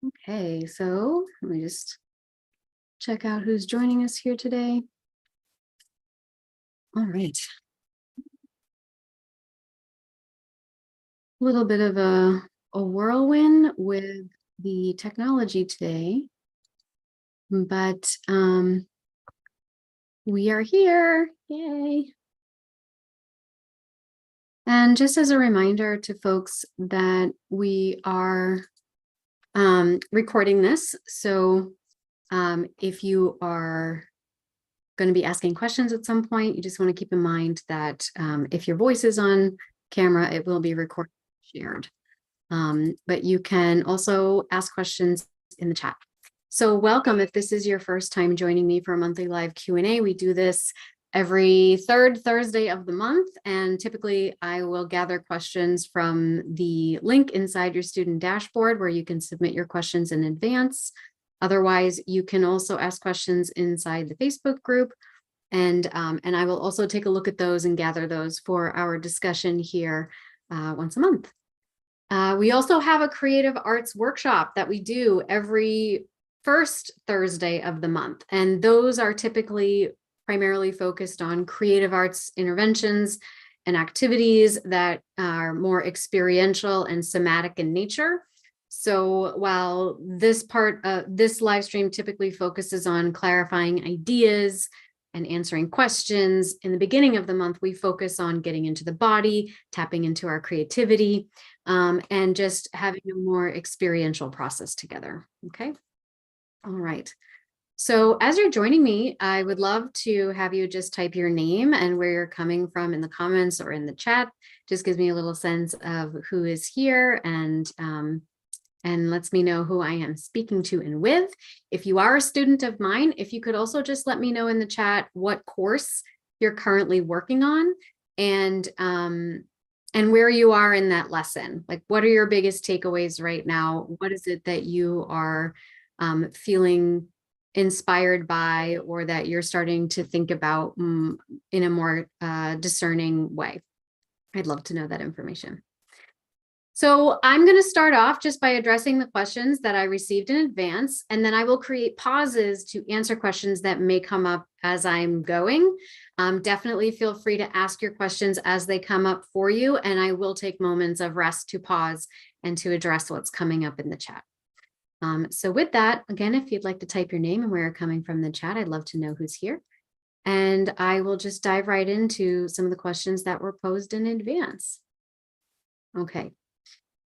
Okay, so let me just check out who's joining us here today. All right. A little bit of a whirlwind with the technology today, but we are here. Yay. And just as a reminder to folks that we are recording this. So if you are going to be asking questions at some point, you just want to keep in mind that if your voice is on camera, it will be recorded and shared. But you can also ask questions in the chat. So welcome if this is your first time joining me for a monthly live Q&A. We do this every third Thursday of the month, and typically I will gather questions from the link inside your student dashboard where you can submit your questions in advance. Otherwise, you can also ask questions inside the Facebook group, and I will also take a look at those and gather those for our discussion here once a month. We also have a creative arts workshop that we do every first Thursday of the month, and those are typically primarily focused on creative arts interventions and activities that are more experiential and somatic in nature. So while this live stream typically focuses on clarifying ideas and answering questions, in the beginning of the month, we focus on getting into the body, tapping into our creativity, and just having a more experiential process together. Okay. All right. So as you're joining me, I would love to have you just type your name and where you're coming from in the comments or in the chat. Just gives me a little sense of who is here and lets me know who I am speaking to and with. If you are a student of mine, if you could also just let me know in the chat what course you're currently working on and where you are in that lesson. Like, what are your biggest takeaways right now? What is it that you are feeling inspired by, or that you're starting to think about in a more discerning way? I'd love to know that information. So I'm going to start off just by addressing the questions that I received in advance, and then I will create pauses to answer questions that may come up as I'm going. Definitely feel free to ask your questions as they come up for you, and I will take moments of rest to pause and to address what's coming up in the chat. So with that, again, if you'd like to type your name and where you're coming from in the chat, I'd love to know who's here. And I will just dive right into some of the questions that were posed in advance. Okay.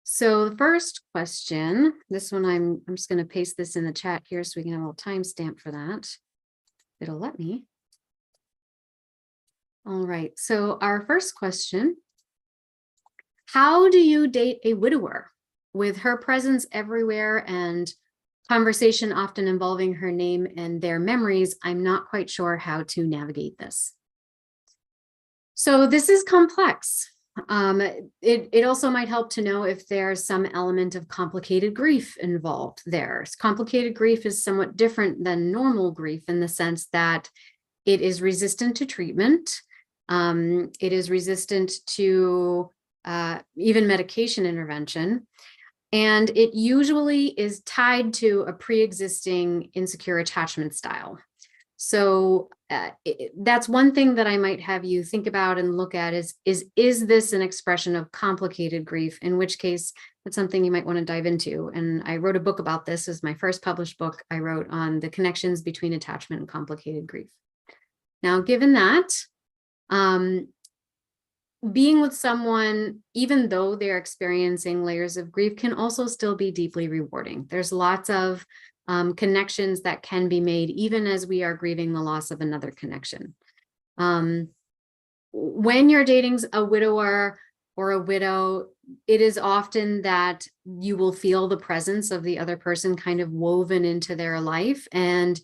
So the first question, this one, I'm just going to paste this in the chat here so we can have a little timestamp for that. It'll let me. All right. So our first question, how do you date a widower? With her presence everywhere and conversation often involving her name and their memories, I'm not quite sure how to navigate this. So this is complex. It also might help to know if there's some element of complicated grief involved there. Complicated grief is somewhat different than normal grief in the sense that it is resistant to treatment. It is resistant to even medication intervention. And it usually is tied to a pre-existing insecure attachment style. So that's one thing that I might have you think about and look at is this an expression of complicated grief? In which case, that's something you might want to dive into. And I wrote a book about this. This is my first published book I wrote on the connections between attachment and complicated grief. Now, given that, being with someone, even though they're experiencing layers of grief, can also still be deeply rewarding. There's lots of connections that can be made, even as we are grieving the loss of another connection. When you're dating a widower or a widow, it is often that you will feel the presence of the other person kind of woven into their life. And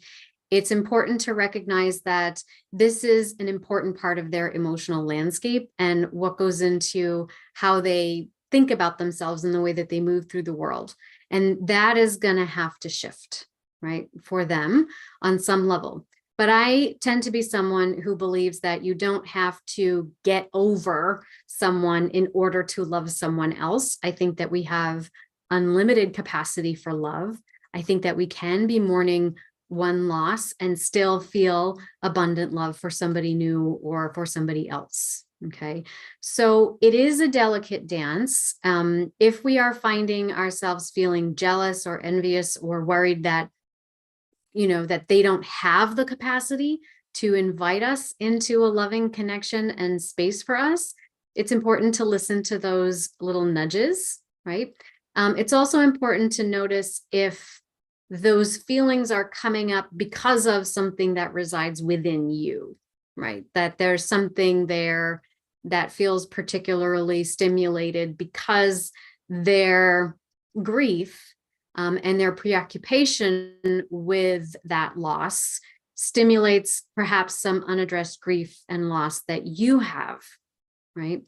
it's important to recognize that this is an important part of their emotional landscape and what goes into how they think about themselves and the way that they move through the world. And that is going to have to shift, right, for them on some level. But I tend to be someone who believes that you don't have to get over someone in order to love someone else. I think that we have unlimited capacity for love. I think that we can be mourning one loss and still feel abundant love for somebody new or for somebody else. Okay, so it is a delicate dance. If we are finding ourselves feeling jealous or envious or worried that, that they don't have the capacity to invite us into a loving connection and space for us, it's important to listen to those little nudges, right? It's also important to notice if those feelings are coming up because of something that resides within you, right? That there's something there that feels particularly stimulated because their grief and their preoccupation with that loss stimulates perhaps some unaddressed grief and loss that you have, right?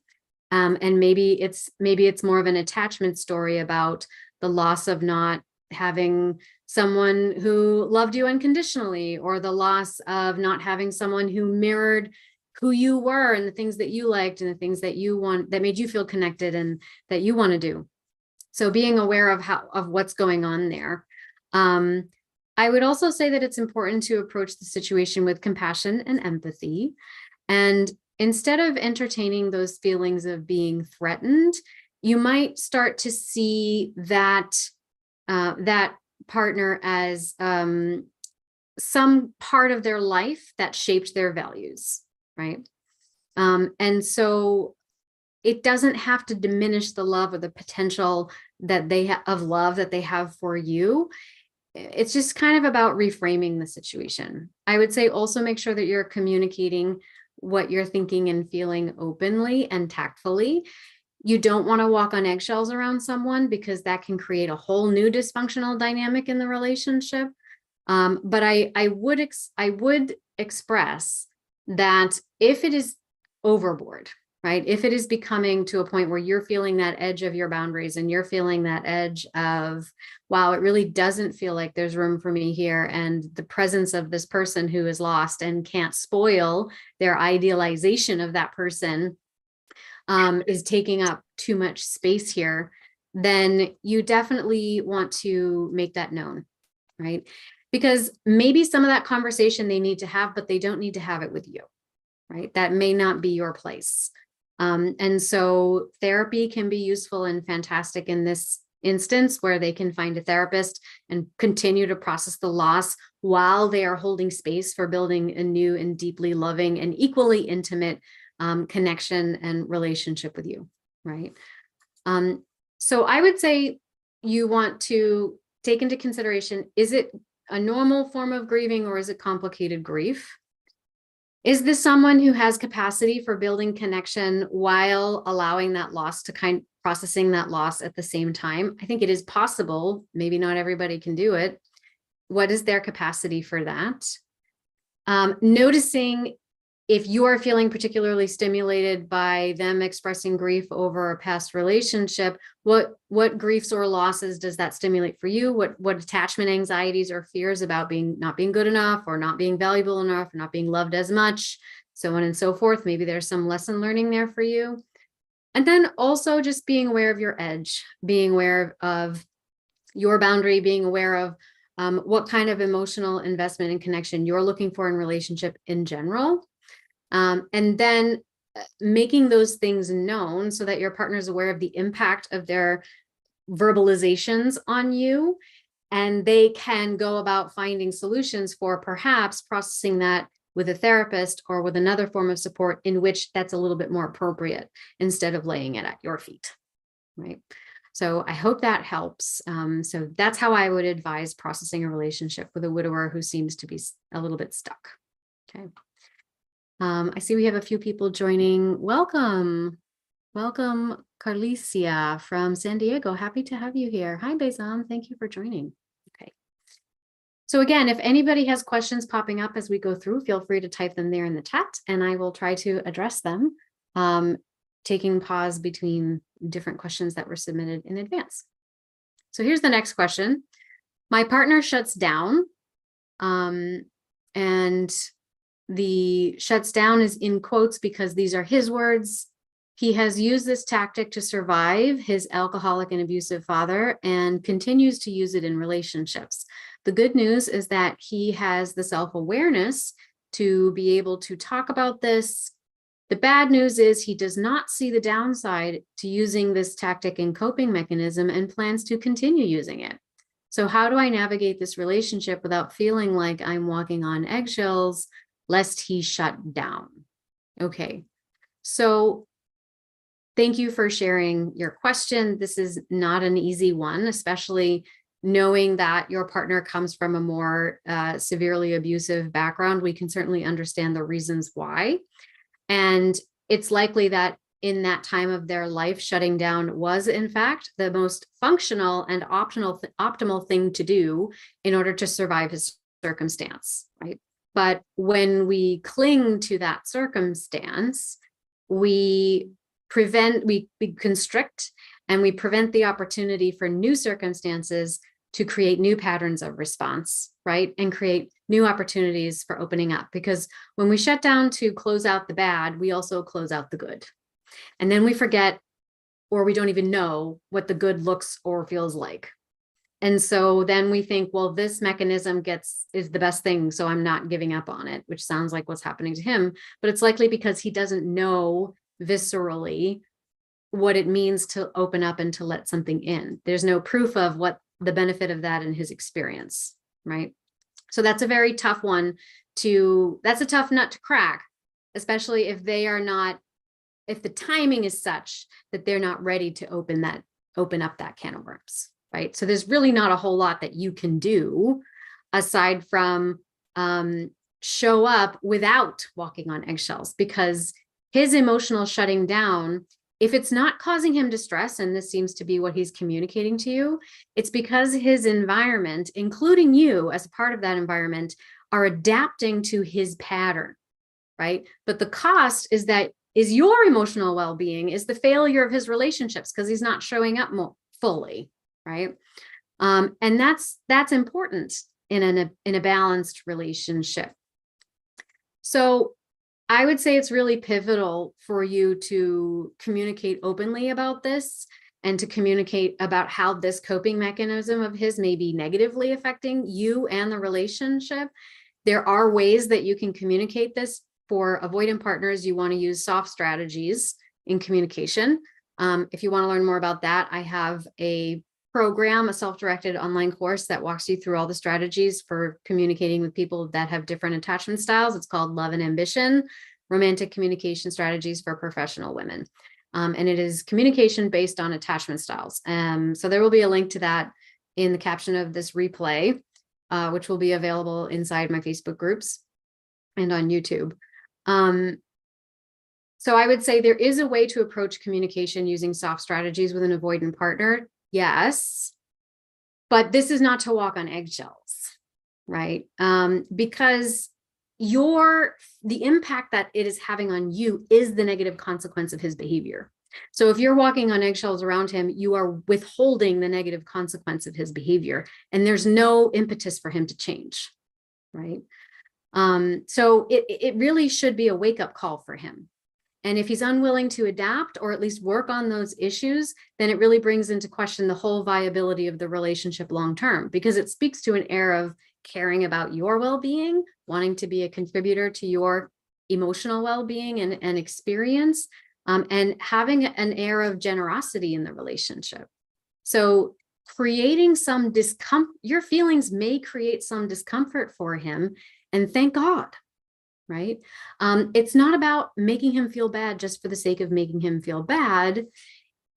And maybe it's more of an attachment story about the loss of not having someone who loved you unconditionally, or the loss of not having someone who mirrored who you were and the things that you liked and the things that you want, that made you feel connected and that you want to do. So being aware of what's going on there. I would also say that it's important to approach the situation with compassion and empathy. And instead of entertaining those feelings of being threatened, you might start to see that that partner as some part of their life that shaped their values, right? And so it doesn't have to diminish the love or the potential that they of love that they have for you. It's just kind of about reframing the situation. I would say also make sure that you're communicating what you're thinking and feeling openly and tactfully. You don't want to walk on eggshells around someone, because that can create a whole new dysfunctional dynamic in the relationship. But I would express that if it is overboard, right? If it is becoming to a point where you're feeling that edge of your boundaries and you're feeling that edge of, wow, it really doesn't feel like there's room for me here. And the presence of this person who is lost and can't spoil their idealization of that person is taking up too much space here, then you definitely want to make that known, right? Because maybe some of that conversation they need to have, but they don't need to have it with you, right? That may not be your place. And so therapy can be useful and fantastic in this instance, where they can find a therapist and continue to process the loss while they are holding space for building a new and deeply loving and equally intimate connection and relationship with you, right? So I would say you want to take into consideration, is it a normal form of grieving or is it complicated grief? Is this someone who has capacity for building connection while allowing that loss to processing that loss at the same time? I think it is possible. Maybe not everybody can do it. What is their capacity for that? Noticing if you are feeling particularly stimulated by them expressing grief over a past relationship, what griefs or losses does that stimulate for you? What attachment anxieties or fears about not being good enough, or not being valuable enough, or not being loved as much, so on and so forth. Maybe there's some lesson learning there for you. And then also just being aware of your edge, being aware of your boundary, being aware of what kind of emotional investment and connection you're looking for in relationship in general. And then making those things known so that your partner is aware of the impact of their verbalizations on you, and they can go about finding solutions for perhaps processing that with a therapist or with another form of support in which that's a little bit more appropriate, instead of laying it at your feet, right? So I hope that helps. So that's how I would advise processing a relationship with a widower who seems to be a little bit stuck. Okay. I see we have a few people joining. Welcome, Carlicia from San Diego. Happy to have you here. Hi, Bezam. Thank you for joining. Okay. So again, if anybody has questions popping up as we go through, feel free to type them there in the chat, and I will try to address them, taking pause between different questions that were submitted in advance. So here's the next question. My partner shuts down, and the shuts down is in quotes because these are his words. He has used this tactic to survive his alcoholic and abusive father and continues to use it in relationships. The good news is that he has the self-awareness to be able to talk about this. The bad news is he does not see the downside to using this tactic and coping mechanism and plans to continue using it. So how do I navigate this relationship without feeling like I'm walking on eggshells, lest he shut down? Okay, so thank you for sharing your question. This is not an easy one, especially knowing that your partner comes from a more severely abusive background. We can certainly understand the reasons why. And it's likely that in that time of their life, shutting down was, in fact, the most functional and optimal thing to do in order to survive his circumstance, right? But when we cling to that circumstance, we constrict and we prevent the opportunity for new circumstances to create new patterns of response, right? And create new opportunities for opening up. Because when we shut down to close out the bad, we also close out the good. And then we forget, or we don't even know what the good looks or feels like. And so then we think, well, this mechanism is the best thing, so I'm not giving up on it, which sounds like what's happening to him. But it's likely because he doesn't know viscerally what it means to open up and to let something in. There's no proof of what the benefit of that in his experience, right? So that's a very tough one that's a tough nut to crack, especially if if the timing is such that they're not ready to open up that can of worms, right? So there's really not a whole lot that you can do aside from show up without walking on eggshells, because his emotional shutting down, if it's not causing him distress, and this seems to be what he's communicating to you, it's because his environment, including you as a part of that environment, are adapting to his pattern, right? But the cost is your emotional well-being, is the failure of his relationships because he's not showing up fully, right? And that's important in a balanced relationship. So I would say it's really pivotal for you to communicate openly about this and to communicate about how this coping mechanism of his may be negatively affecting you and the relationship. There are ways that you can communicate this. For avoidant partners, you want to use soft strategies in communication. If you want to learn more about that, I have a program, a self-directed online course that walks you through all the strategies for communicating with people that have different attachment styles. It's called Love and Ambition, Romantic Communication Strategies for Professional Women. And it is communication based on attachment styles. So there will be a link to that in the caption of this replay, which will be available inside my Facebook groups and on YouTube. So I would say there is a way to approach communication using soft strategies with an avoidant partner. Yes, but this is not to walk on eggshells, right? Because the impact that it is having on you is the negative consequence of his behavior. So if you're walking on eggshells around him, you are withholding the negative consequence of his behavior, and there's no impetus for him to change, right? So it really should be a wake-up call for him. And if he's unwilling to adapt or at least work on those issues, then it really brings into question the whole viability of the relationship long-term, because it speaks to an air of caring about your well-being, wanting to be a contributor to your emotional well-being and experience, and having an air of generosity in the relationship. So creating some discomfort, your feelings may create some discomfort for him, and thank God. Right? It's not about making him feel bad just for the sake of making him feel bad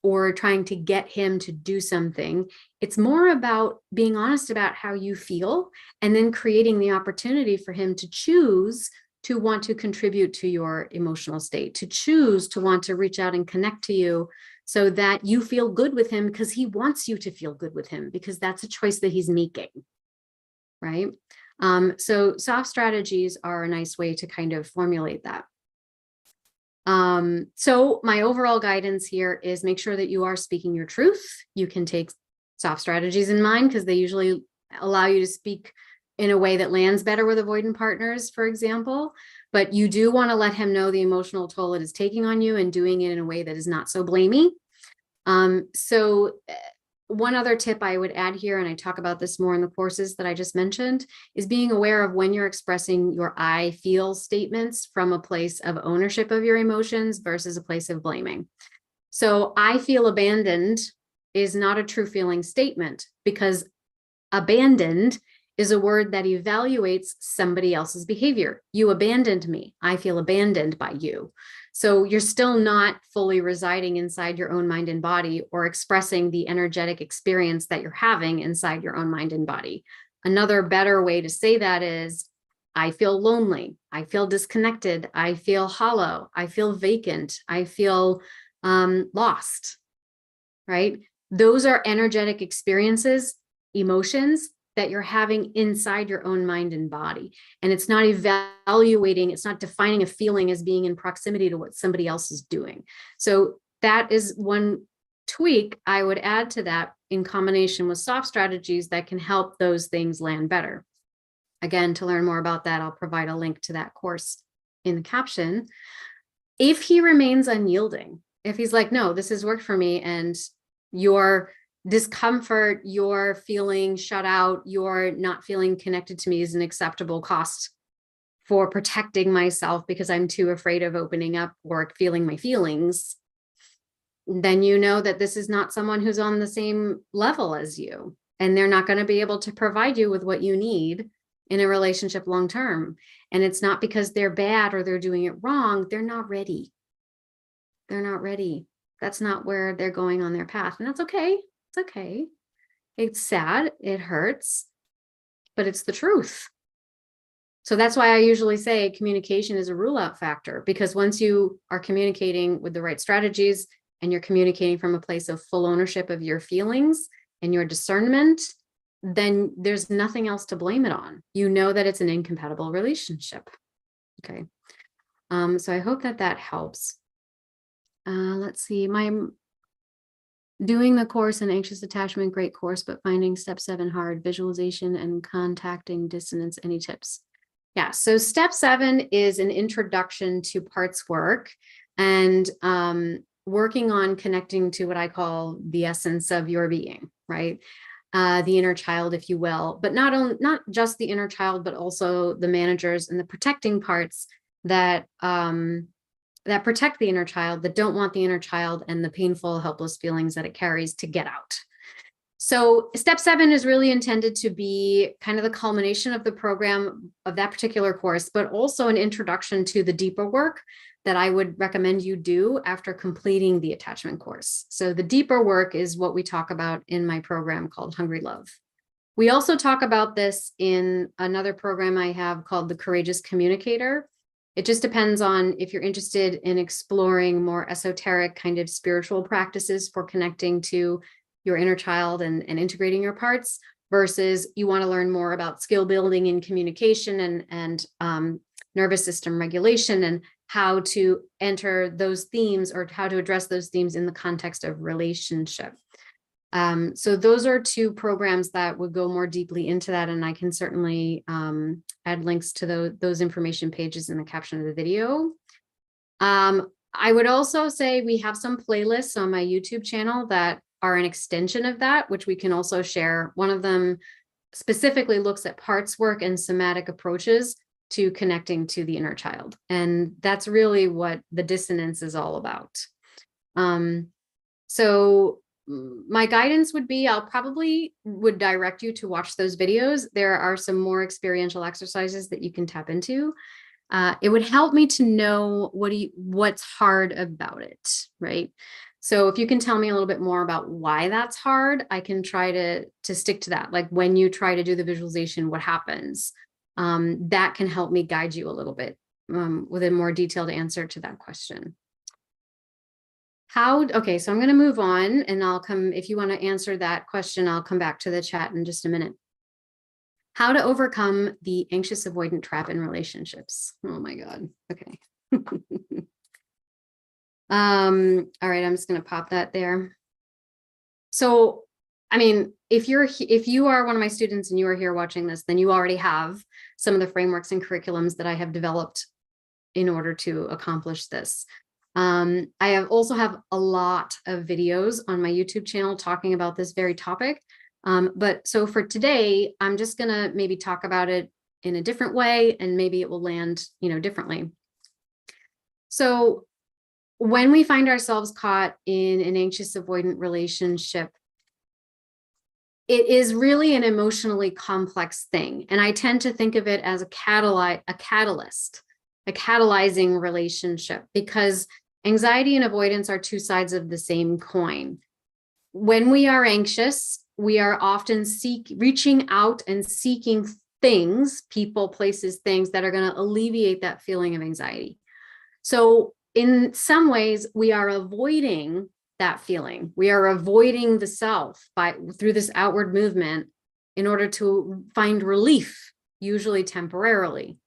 or trying to get him to do something. It's more about being honest about how you feel and then creating the opportunity for him to choose to want to contribute to your emotional state, to choose to want to reach out and connect to you so that you feel good with him because he wants you to feel good with him, because that's a choice that he's making, right? So soft strategies are a nice way to kind of formulate that. So my overall guidance here is make sure that you are speaking your truth. You can take soft strategies in mind because they usually allow you to speak in a way that lands better with avoidant partners, for example. But you do want to let him know the emotional toll it is taking on you and doing it in a way that is not so blamey. So one other tip I would add here, and I talk about this more in the courses that I just mentioned, is being aware of when you're expressing your I feel statements from a place of ownership of your emotions versus a place of blaming. So I feel abandoned is not a true feeling statement, because abandoned is a word that evaluates somebody else's behavior. You abandoned me. I feel abandoned by you. So you're still not fully residing inside your own mind and body, or expressing the energetic experience that you're having inside your own mind and body. Another better way to say that is, I feel lonely. I feel disconnected. I feel hollow. I feel vacant. I feel lost, right? Those are energetic experiences, emotions that you're having inside your own mind and body. And it's not evaluating, it's not defining a feeling as being in proximity to what somebody else is doing. So that is one tweak I would add to that, in combination with soft strategies that can help those things land better. Again, to learn more about that, I'll provide a link to that course in the caption. If he remains unyielding, if he's like, no, this has worked for me, and your discomfort, you're feeling shut out, you're not feeling connected to me is an acceptable cost for protecting myself because I'm too afraid of opening up or feeling my feelings, then you know that this is not someone who's on the same level as you, and they're not going to be able to provide you with what you need in a relationship long term. And it's not because they're bad or they're doing it wrong. They're not ready. They're not ready. That's not where they're going on their path. And that's okay. It's okay. It's sad. It hurts, but it's the truth. So that's why I usually say communication is a rule out factor, because once you are communicating with the right strategies and you're communicating from a place of full ownership of your feelings and your discernment, then there's nothing else to blame it on. You know that it's an incompatible relationship. Okay. So I hope that that helps. Let's see, doing the course in anxious attachment, great course, but finding step 7 hard, visualization and contacting dissonance. Any tips? Yeah, so step 7 is an introduction to parts work, and working on connecting to what I call the essence of your being, right? The inner child, if you will, but not just the inner child, but also the managers and the protecting parts that that protect the inner child, that don't want the inner child and the painful, helpless feelings that it carries to get out. So step 7 is really intended to be kind of the culmination of the program of that particular course, but also an introduction to the deeper work that I would recommend you do after completing the attachment course. So the deeper work is what we talk about in my program called Hungry Love. We also talk about this in another program I have called the Courageous Communicator. It just depends on if you're interested in exploring more esoteric kind of spiritual practices for connecting to your inner child and integrating your parts, versus you want to learn more about skill building in communication and nervous system regulation, and how to enter those themes or how to address those themes in the context of relationship. So those are 2 programs that would go more deeply into that, and I can certainly add links to those information pages in the caption of the video. I would also say we have some playlists on my YouTube channel that are an extension of that, which we can also share. One of them specifically looks at parts work and somatic approaches to connecting to the inner child. And that's really what the dissonance is all about. So my guidance would be, I'll probably would direct you to watch those videos. There are some more experiential exercises that you can tap into. It would help me to know what's hard about it, right? So if you can tell me a little bit more about why that's hard, I can try to stick to that. Like when you try to do the visualization, what happens? That can help me guide you a little bit with a more detailed answer to that question. Okay, so I'm going to move on, and I'll come, if you want to answer that question, I'll come back to the chat in just a minute. How to overcome the anxious avoidant trap in relationships. Oh my God. Okay. All right, I'm just going to pop that there. So I mean, if you are one of my students and you are here watching this, then you already have some of the frameworks and curriculums that I have developed in order to accomplish this. I also have a lot of videos on my YouTube channel talking about this very topic. But so for today, I'm just gonna maybe talk about it in a different way, and maybe it will land, differently. So when we find ourselves caught in an anxious avoidant relationship, it is really an emotionally complex thing. And I tend to think of it as a catalyst, a catalyzing relationship, because anxiety and avoidance are two sides of the same coin. When we are anxious, we are often reaching out and seeking things, people, places, things that are going to alleviate that feeling of anxiety. So in some ways, we are avoiding that feeling. We are avoiding the self through this outward movement in order to find relief, usually temporarily.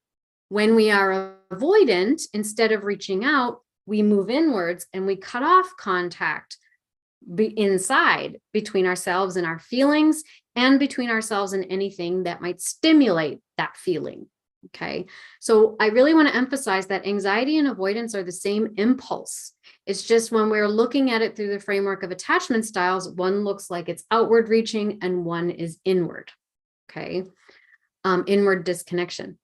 When we are avoidant, instead of reaching out, we move inwards and we cut off contact inside between ourselves and our feelings, and between ourselves and anything that might stimulate that feeling. Okay, so I really want to emphasize that anxiety and avoidance are the same impulse. It's just when we're looking at it through the framework of attachment styles, one looks like it's outward reaching and one is inward. Okay, inward disconnection.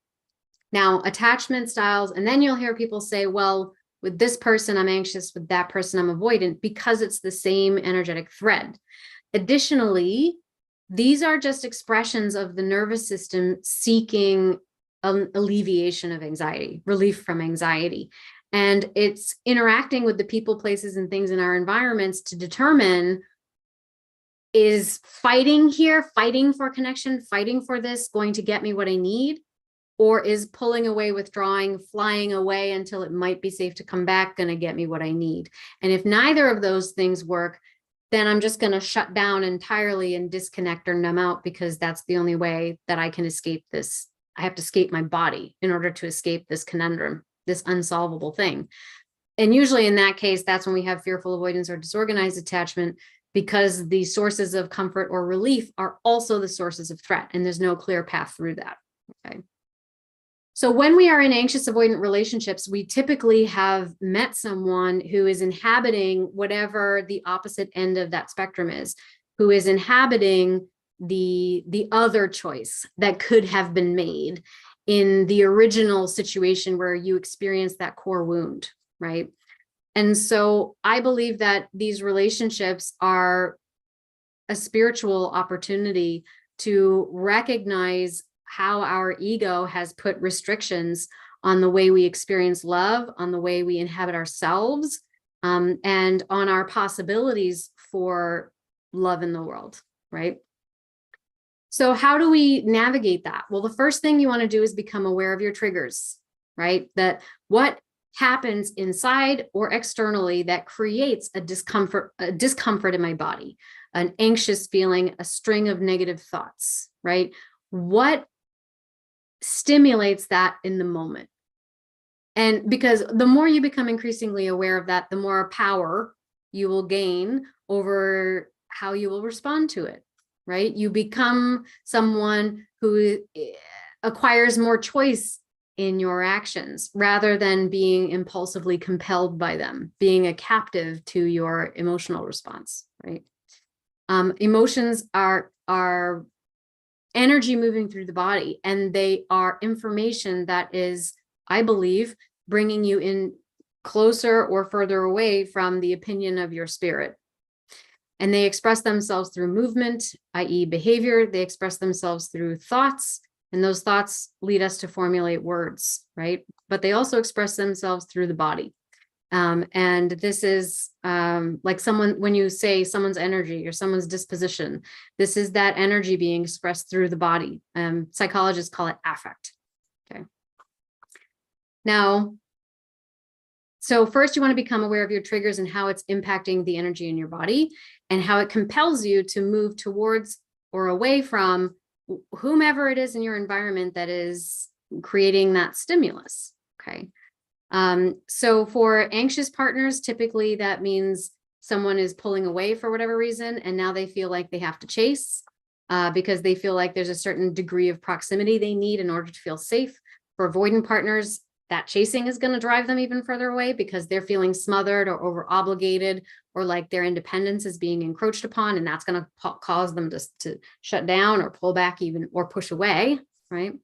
Now, attachment styles, and then you'll hear people say, well, with this person, I'm anxious, with that person, I'm avoidant, because it's the same energetic thread. Additionally, these are just expressions of the nervous system seeking alleviation of anxiety, relief from anxiety. And it's interacting with the people, places, and things in our environments to determine, is fighting here, fighting for connection, fighting for this going to get me what I need? Or is pulling away, withdrawing, flying away until it might be safe to come back going to get me what I need? And if neither of those things work, then I'm just going to shut down entirely and disconnect or numb out, because that's the only way that I can escape this. I have to escape my body in order to escape this conundrum, this unsolvable thing. And usually in that case, that's when we have fearful avoidance or disorganized attachment, because the sources of comfort or relief are also the sources of threat, and there's no clear path through that. Okay. So when we are in anxious avoidant relationships, we typically have met someone who is inhabiting whatever the opposite end of that spectrum is, who is inhabiting the other choice that could have been made in the original situation where you experienced that core wound, right? And so I believe that these relationships are a spiritual opportunity to recognize how our ego has put restrictions on the way we experience love, on the way we inhabit ourselves, and on our possibilities for love in the world, right? So how do we navigate that? Well, the first thing you want to do is become aware of your triggers, right? That what happens inside or externally that creates a discomfort in my body, an anxious feeling, a string of negative thoughts, right? What stimulates that in the moment? And because the more you become increasingly aware of that, the more power you will gain over how you will respond to it, right? You become someone who acquires more choice in your actions rather than being impulsively compelled by them, being a captive to your emotional response, right? Emotions are energy moving through the body, and they are information that is, I believe, bringing you in closer or further away from the opinion of your spirit. And they express themselves through movement, i.e. behavior. They express themselves through thoughts, and those thoughts lead us to formulate words, right? But they also express themselves through the body. And this is like when you say someone's energy or someone's disposition, this is that energy being expressed through the body. Psychologists call it affect. Okay. Now, so first you want to become aware of your triggers and how it's impacting the energy in your body, and how it compels you to move towards or away from whomever it is in your environment that is creating that stimulus. Okay. So for anxious partners, typically that means someone is pulling away for whatever reason, and now they feel like they have to chase because they feel like there's a certain degree of proximity they need in order to feel safe. For avoidant partners, that chasing is going to drive them even further away because they're feeling smothered or over obligated, or like their independence is being encroached upon, and that's going to cause them to shut down or pull back even, or push away, right?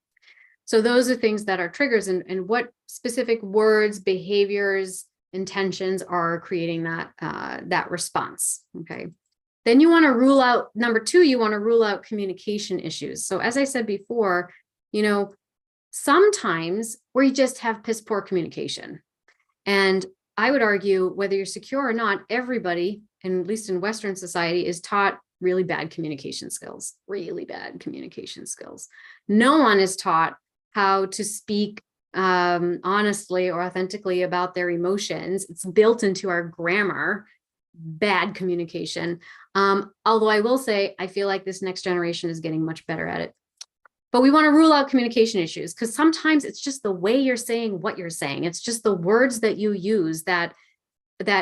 So those are things that are triggers, and what specific words, behaviors, intentions are creating that response, okay? Then you want to rule out, number two, you want to rule out communication issues. So as I said before, sometimes we just have piss poor communication. And I would argue, whether you're secure or not, everybody, and at least in Western society, is taught really bad communication skills, really bad communication skills. No one is taught how to speak honestly or authentically about their emotions. It's built into our grammar, bad communication. Although I will say, I feel like this next generation is getting much better at it. But we want to rule out communication issues, because sometimes it's just the way you're saying what you're saying. It's just the words that you use that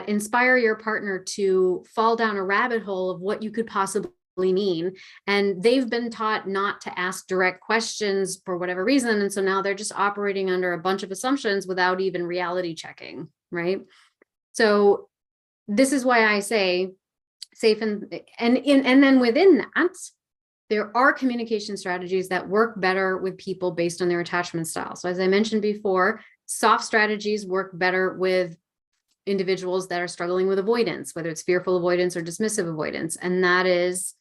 inspire your partner to fall down a rabbit hole of what you could possibly mean. And they've been taught not to ask direct questions for whatever reason. And so now they're just operating under a bunch of assumptions without even reality checking, right? So this is why I say safe and then within that, there are communication strategies that work better with people based on their attachment style. So as I mentioned before, soft strategies work better with individuals that are struggling with avoidance, whether it's fearful avoidance or dismissive avoidance. And that is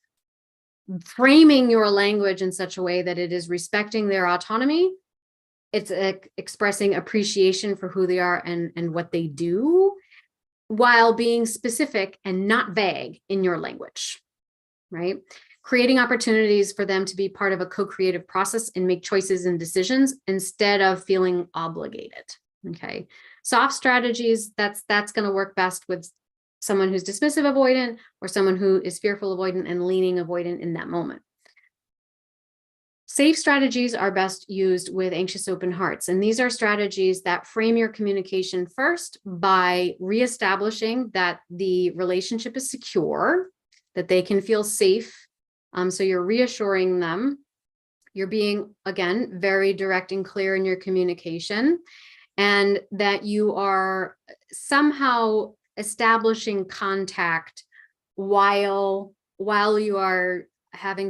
framing your language in such a way that it is respecting their autonomy. It's expressing appreciation for who they are and what they do, while being specific and not vague in your language, right? Creating opportunities for them to be part of a co-creative process and make choices and decisions instead of feeling obligated, okay? Soft strategies, that's going to work best with someone who's dismissive avoidant or someone who is fearful avoidant and leaning avoidant in that moment. Safe strategies are best used with anxious open hearts. And these are strategies that frame your communication first by reestablishing that the relationship is secure, that they can feel safe. So you're reassuring them. You're being, again, very direct and clear in your communication, and that you are somehow establishing contact while you are having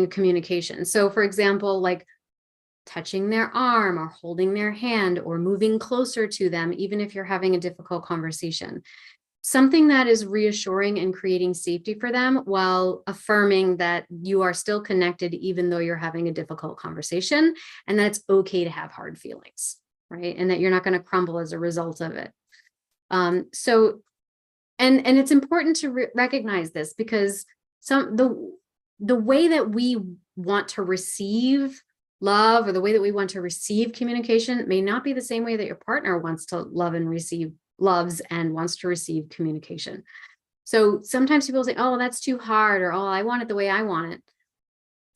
a communication. So for example, like touching their arm or holding their hand or moving closer to them, even if you're having a difficult conversation. Something that is reassuring and creating safety for them while affirming that you are still connected, even though you're having a difficult conversation, and that it's okay to have hard feelings, right? And that you're not going to crumble as a result of it. So it's important to recognize this, because the way that we want to receive love, or the way that we want to receive communication, may not be the same way that your partner wants to love and loves and wants to receive communication. So sometimes people say, oh, that's too hard, or oh, I want it the way I want it.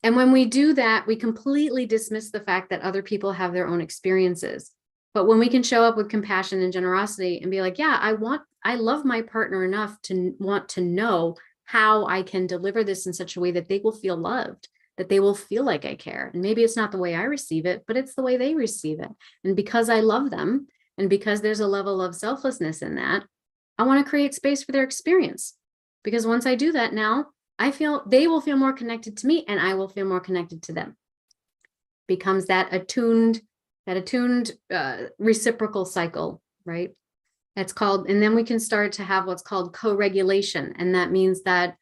And when we do that, we completely dismiss the fact that other people have their own experiences. But when we can show up with compassion and generosity and be like, yeah, I love my partner enough to want to know how I can deliver this in such a way that they will feel loved, that they will feel like I care. And maybe it's not the way I receive it, but it's the way they receive it. And because I love them, and because there's a level of selflessness in that, I want to create space for their experience. Because once I do that, now I feel they will feel more connected to me, and I will feel more connected to them. Becomes that attuned reciprocal cycle, right? That's called, and then we can start to have what's called co-regulation. And that means that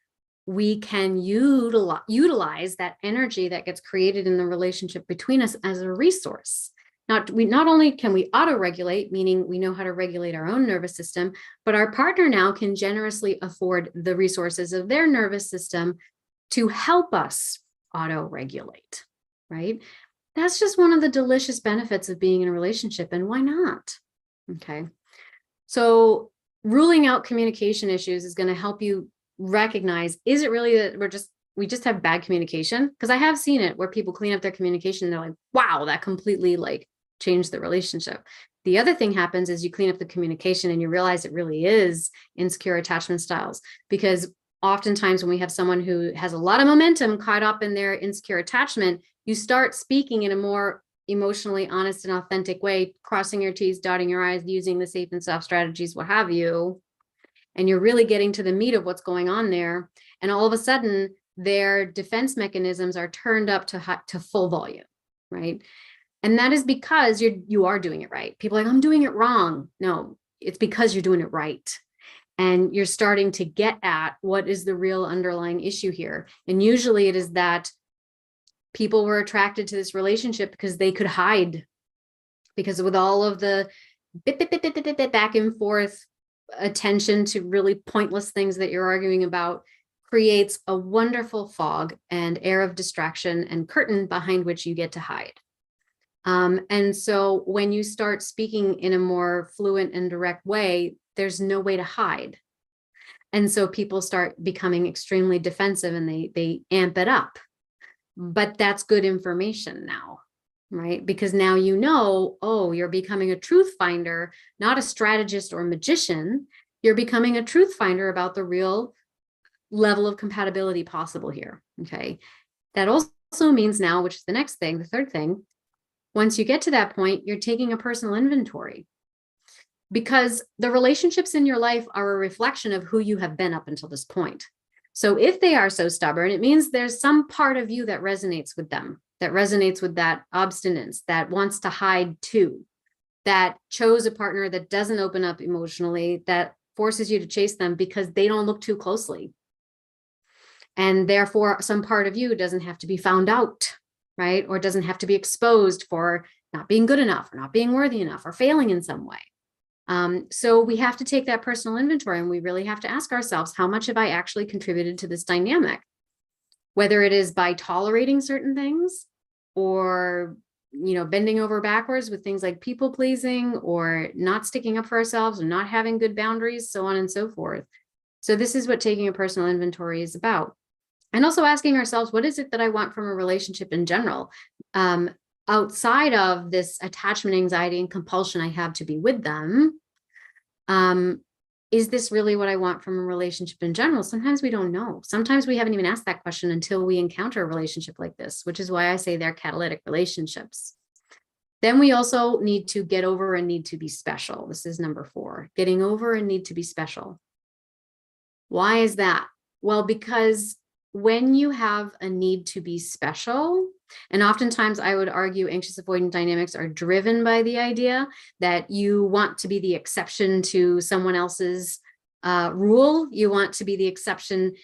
we can utilize that energy that gets created in the relationship between us as a resource. Not only can we auto-regulate, meaning we know how to regulate our own nervous system, but our partner now can generously afford the resources of their nervous system to help us auto-regulate, right? That's just one of the delicious benefits of being in a relationship, and why not? Okay. So ruling out communication issues is going to help you recognize, is it really that we just have bad communication? Because I have seen it where people clean up their communication and they're like, wow, that completely changed the relationship. The other thing happens is you clean up the communication and you realize it really is insecure attachment styles, because oftentimes when we have someone who has a lot of momentum caught up in their insecure attachment, you start speaking in a more emotionally honest and authentic way, crossing your T's, dotting your I's, using the safe and soft strategies, what have you. And you're really getting to the meat of what's going on there. And all of a sudden, their defense mechanisms are turned up to full volume, right? And that is because you are doing it right. People are like, I'm doing it wrong. No, it's because you're doing it right. And you're starting to get at what is the real underlying issue here. And usually it is that people were attracted to this relationship because they could hide. Because with all of the back and forth attention to really pointless things that you're arguing about creates a wonderful fog and air of distraction and curtain behind which you get to hide. And so when you start speaking in a more fluent and direct way, there's no way to hide. And so people start becoming extremely defensive and they amp it up. But that's good information now, right? Because now you know, oh, you're becoming a truth finder, not a strategist or magician. You're becoming a truth finder about the real level of compatibility possible here, okay? That also means now, which is the next thing, the third thing, once you get to that point, you're taking a personal inventory, because the relationships in your life are a reflection of who you have been up until this point. So if they are so stubborn, it means there's some part of you that resonates with them, that resonates with that obstinance, that wants to hide too, that chose a partner that doesn't open up emotionally, that forces you to chase them because they don't look too closely. And therefore, some part of you doesn't have to be found out, right? Or doesn't have to be exposed for not being good enough or not being worthy enough or failing in some way. So we have to take that personal inventory, and we really have to ask ourselves, how much have I actually contributed to this dynamic? Whether it is by tolerating certain things or, bending over backwards with things like people pleasing or not sticking up for ourselves or not having good boundaries, so on and so forth. So this is what taking a personal inventory is about. And also asking ourselves, what is it that I want from a relationship in general? Outside of this attachment anxiety and compulsion I have to be with them, is this really what I want from a relationship in general? Sometimes we don't know. Sometimes we haven't even asked that question until we encounter a relationship like this, which is why I say they're catalytic relationships. Then we also need to get over and need to be special. This is number 4, getting over and need to be special. Why is that? Well, because when you have a need to be special, and oftentimes I would argue anxious avoidant dynamics are driven by the idea that you want to be the exception to someone else's rule. You want to be the exception.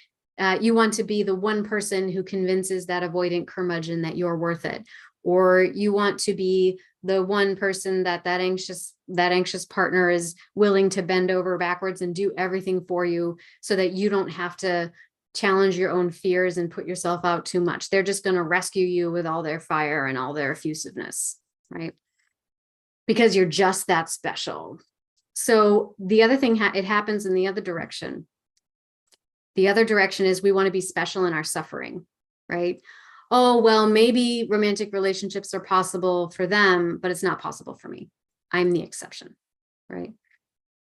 You want to be the one person who convinces that avoidant curmudgeon that you're worth it. Or you want to be the one person that anxious partner is willing to bend over backwards and do everything for you so that you don't have to challenge your own fears and put yourself out too much. They're just going to rescue you with all their fire and all their effusiveness, right? Because you're just that special. So the other thing, it happens in the other direction. The other direction is we want to be special in our suffering, right? Oh, well, maybe romantic relationships are possible for them, but it's not possible for me. I'm the exception, right?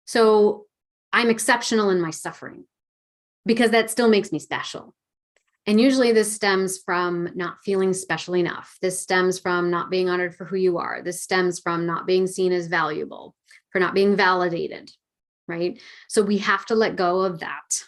So I'm exceptional in my suffering, because that still makes me special. And usually this stems from not feeling special enough. This stems from not being honored for who you are. This stems from not being seen as valuable, for not being validated, right? So we have to let go of that.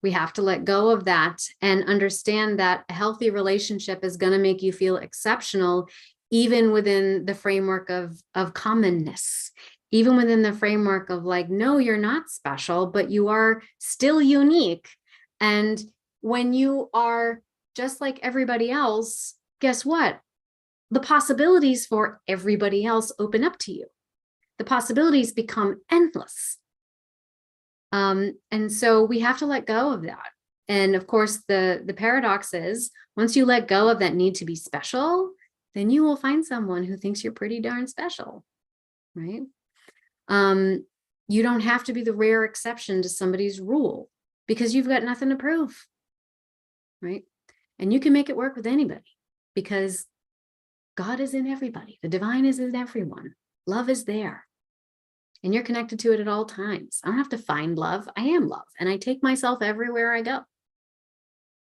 We have to let go of that and understand that a healthy relationship is going to make you feel exceptional, even within the framework of commonness. Even within the framework of like, no, you're not special, but you are still unique. And when you are just like everybody else, guess what? The possibilities for everybody else open up to you. The possibilities become endless. And so we have to let go of that. And of course, the paradox is, once you let go of that need to be special, then you will find someone who thinks you're pretty darn special, right? You don't have to be the rare exception to somebody's rule because you've got nothing to prove, right? And you can make it work with anybody because God is in everybody. The divine is in everyone. Love is there. and you're connected to it at all times. I don't have to find love. I am love, and I take myself everywhere I go.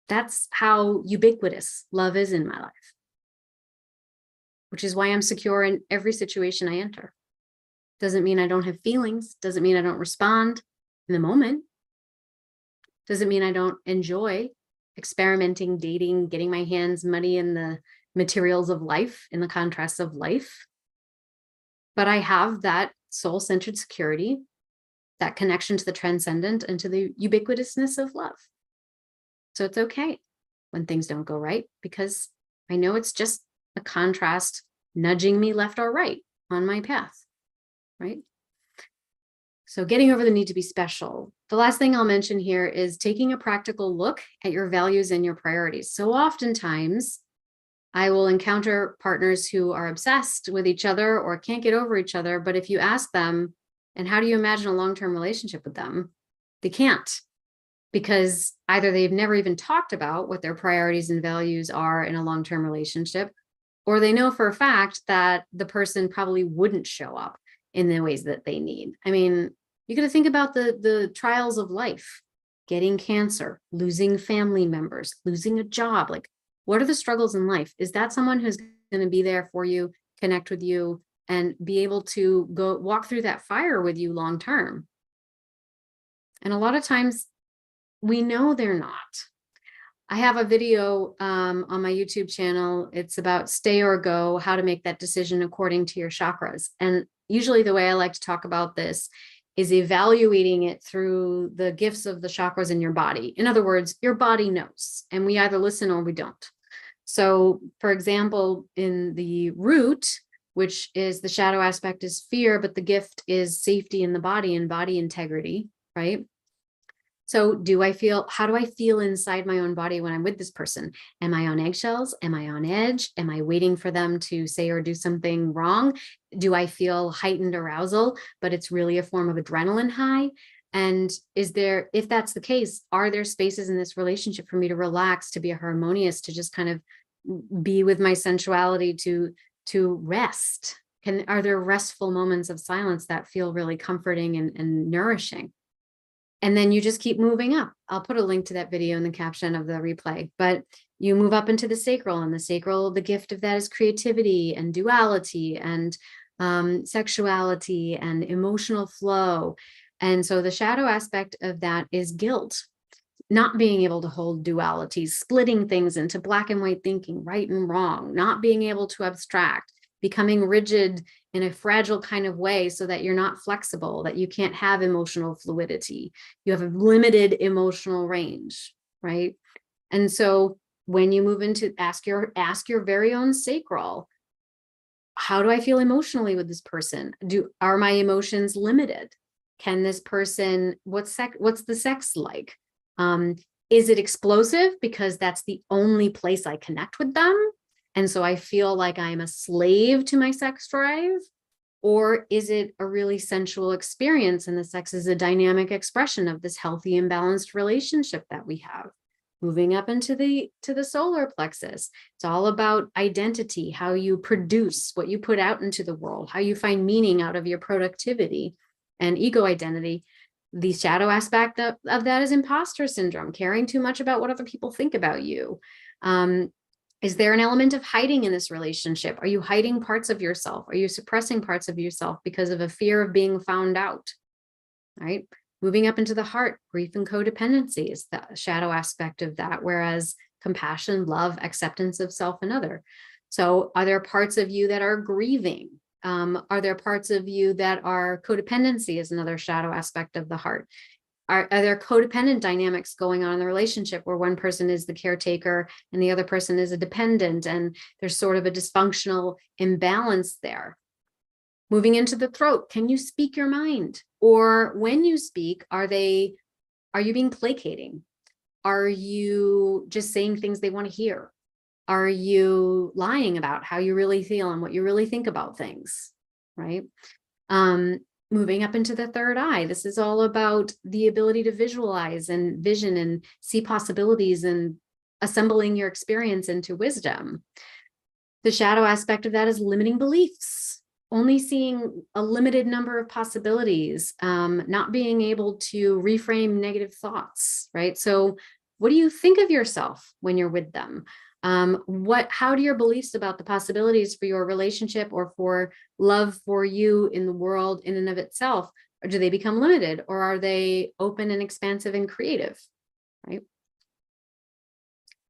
That's how ubiquitous love is in my life, which is why I'm secure in every situation I enter. Doesn't mean I don't have feelings. Doesn't mean I don't respond in the moment. Doesn't mean I don't enjoy experimenting, dating, getting my hands muddy in the materials of life, in the contrasts of life. But I have that soul-centered security, that connection to the transcendent and to the ubiquitousness of love. So it's okay when things don't go right, because I know it's just a contrast nudging me left or right on my path, right? So getting over the need to be special. The last thing I'll mention here is taking a practical look at your values and your priorities. So oftentimes I will encounter partners who are obsessed with each other or can't get over each other. But if you ask them, and how do you imagine a long-term relationship with them? They can't, because either they've never even talked about what their priorities and values are in a long-term relationship, or they know for a fact that the person probably wouldn't show up in the ways that they need. I mean, you got to think about the trials of life, getting cancer, losing family members, losing a job. Like, what are the struggles in life? Is that someone who's going to be there for you, connect with you, and be able to go walk through that fire with you long term? And a lot of times we know they're not. I have a video on my YouTube channel. It's about stay or go, how to make that decision according to your chakras. And usually the way I like to talk about this is evaluating it through the gifts of the chakras in your body. In other words, your body knows, and we either listen or we don't. So for example, in the root, which is the shadow aspect is fear, but the gift is safety in the body and body integrity, right? So how do I feel inside my own body when I'm with this person? Am I on eggshells? Am I on edge? Am I waiting for them to say or do something wrong? Do I feel heightened arousal, but it's really a form of adrenaline high? And if that's the case, are there spaces in this relationship for me to relax, to be harmonious, to just kind of be with my sensuality, to rest? Are there restful moments of silence that feel really comforting and nourishing? And then you just keep moving up. I'll put a link to that video in the caption of the replay, but you move up into the sacral, and the sacral, the gift of that is creativity and duality and sexuality and emotional flow. And so the shadow aspect of that is guilt, not being able to hold dualities, splitting things into black and white thinking, right and wrong, not being able to abstract, becoming rigid in a fragile kind of way so that you're not flexible, that you can't have emotional fluidity. You have a limited emotional range, right? And so when you move into ask your very own sacral, how do I feel emotionally with this person? Are my emotions limited? Can this person, what's the sex like? Is it explosive because that's the only place I connect with them? And so I feel like I'm a slave to my sex drive? Or is it a really sensual experience and the sex is a dynamic expression of this healthy and balanced relationship that we have? Moving up into the solar plexus, it's all about identity, how you produce what you put out into the world, how you find meaning out of your productivity and ego identity. The shadow aspect of that is imposter syndrome, caring too much about what other people think about you. Is there an element of hiding in this relationship? Are you hiding parts of yourself? Are you suppressing parts of yourself because of a fear of being found out? All right. Moving up into the heart, grief and codependency is the shadow aspect of that, whereas compassion, love, acceptance of self and other. So are there parts of you that are grieving? Are there parts of you that are codependency is another shadow aspect of the heart? Are there codependent dynamics going on in the relationship where one person is the caretaker and the other person is a dependent, and there's sort of a dysfunctional imbalance there? Moving into the throat, can you speak your mind? Or when you speak, are you being placating? Are you just saying things they want to hear? Are you lying about how you really feel and what you really think about things, right? Moving up into the third eye, this is all about the ability to visualize and vision and see possibilities and assembling your experience into wisdom. The shadow aspect of that is limiting beliefs only seeing a limited number of possibilities, not being able to reframe negative thoughts, right? So what do you think of yourself when you're with them? How do your beliefs about the possibilities for your relationship or for love for you in the world in and of itself, or do they become limited, or are they open and expansive and creative, right?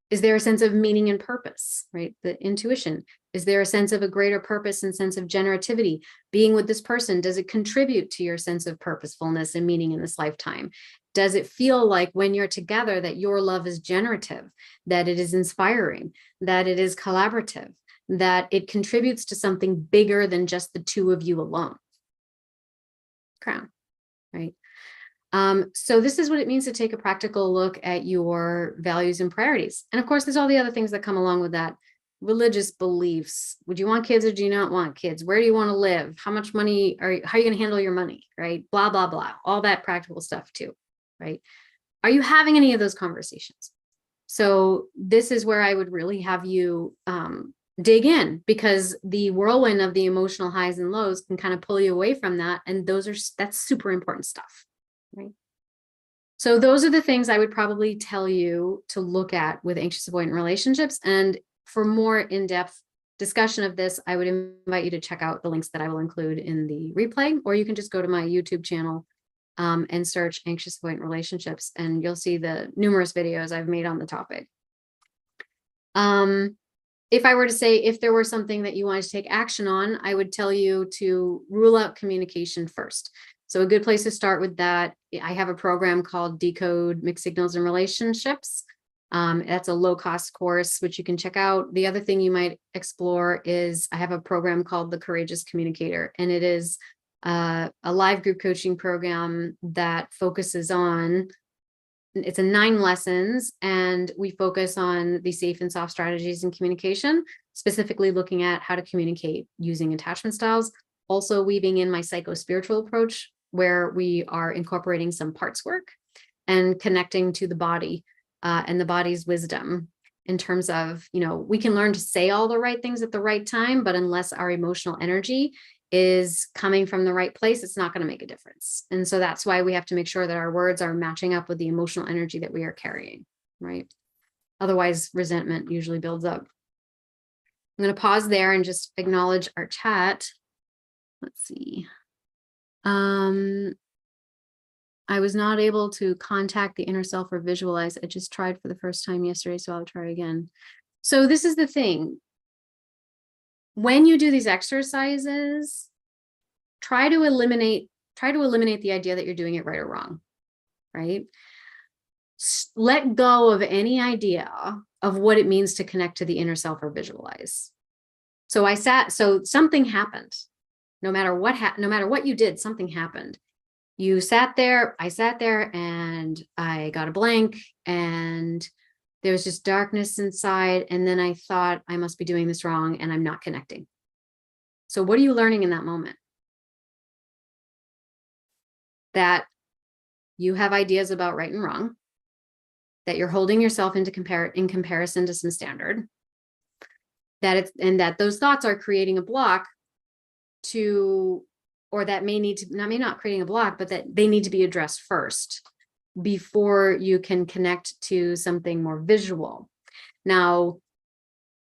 Is there a sense of meaning and purpose, right? The intuition. Is there a sense of a greater purpose and sense of generativity? Being with this person, does it contribute to your sense of purposefulness and meaning in this lifetime? Does it feel like when you're together that your love is generative, that it is inspiring, that it is collaborative, that it contributes to something bigger than just the two of you alone? Crown, right? So this is what it means to take a practical look at your values and priorities. And of course, there's all the other things that come along with that. Religious beliefs. Would you want kids or do you not want kids? Where do you want to live? How much money how are you going to handle your money? Right? Blah, blah, blah. All that practical stuff too. Right? Are you having any of those conversations? So this is where I would really have you dig in, because the whirlwind of the emotional highs and lows can kind of pull you away from that. And that's super important stuff. Right. So those are the things I would probably tell you to look at with anxious avoidant relationships. And for more in-depth discussion of this, I would invite you to check out the links that I will include in the replay, or you can just go to my YouTube channel and search anxious avoidant relationships, and you'll see the numerous videos I've made on the topic. If I were to say, if there were something that you wanted to take action on, I would tell you to rule out communication first. So a good place to start with that, I have a program called Decode Mixed Signals and Relationships. That's a low-cost course, which you can check out. The other thing you might explore is I have a program called The Courageous Communicator, and it is a live group coaching program that focuses on, it's a 9 lessons, and we focus on the safe and soft strategies in communication, specifically looking at how to communicate using attachment styles, also weaving in my psycho-spiritual approach, where we are incorporating some parts work and connecting to the body and the body's wisdom in terms of, we can learn to say all the right things at the right time, but unless our emotional energy is coming from the right place, it's not going to make a difference. And so that's why we have to make sure that our words are matching up with the emotional energy that we are carrying, right? Otherwise, resentment usually builds up. I'm going to pause there and just acknowledge our chat. Let's see. I was not able to contact the inner self or visualize. I just tried for the first time yesterday, so I'll try again. So this is the thing. When you do these exercises, try to eliminate the idea that you're doing it right or wrong, right? Let go of any idea of what it means to connect to the inner self or visualize. So something happened. No matter what you did, something happened. You sat there, I sat there, and I got a blank, and there was just darkness inside. And then I thought, I must be doing this wrong, and I'm not connecting. So what are you learning in that moment? That you have ideas about right and wrong, that you're holding yourself in comparison to some standard, that those thoughts are creating a block or that may not creating a block, but that they need to be addressed first before you can connect to something more visual. Now,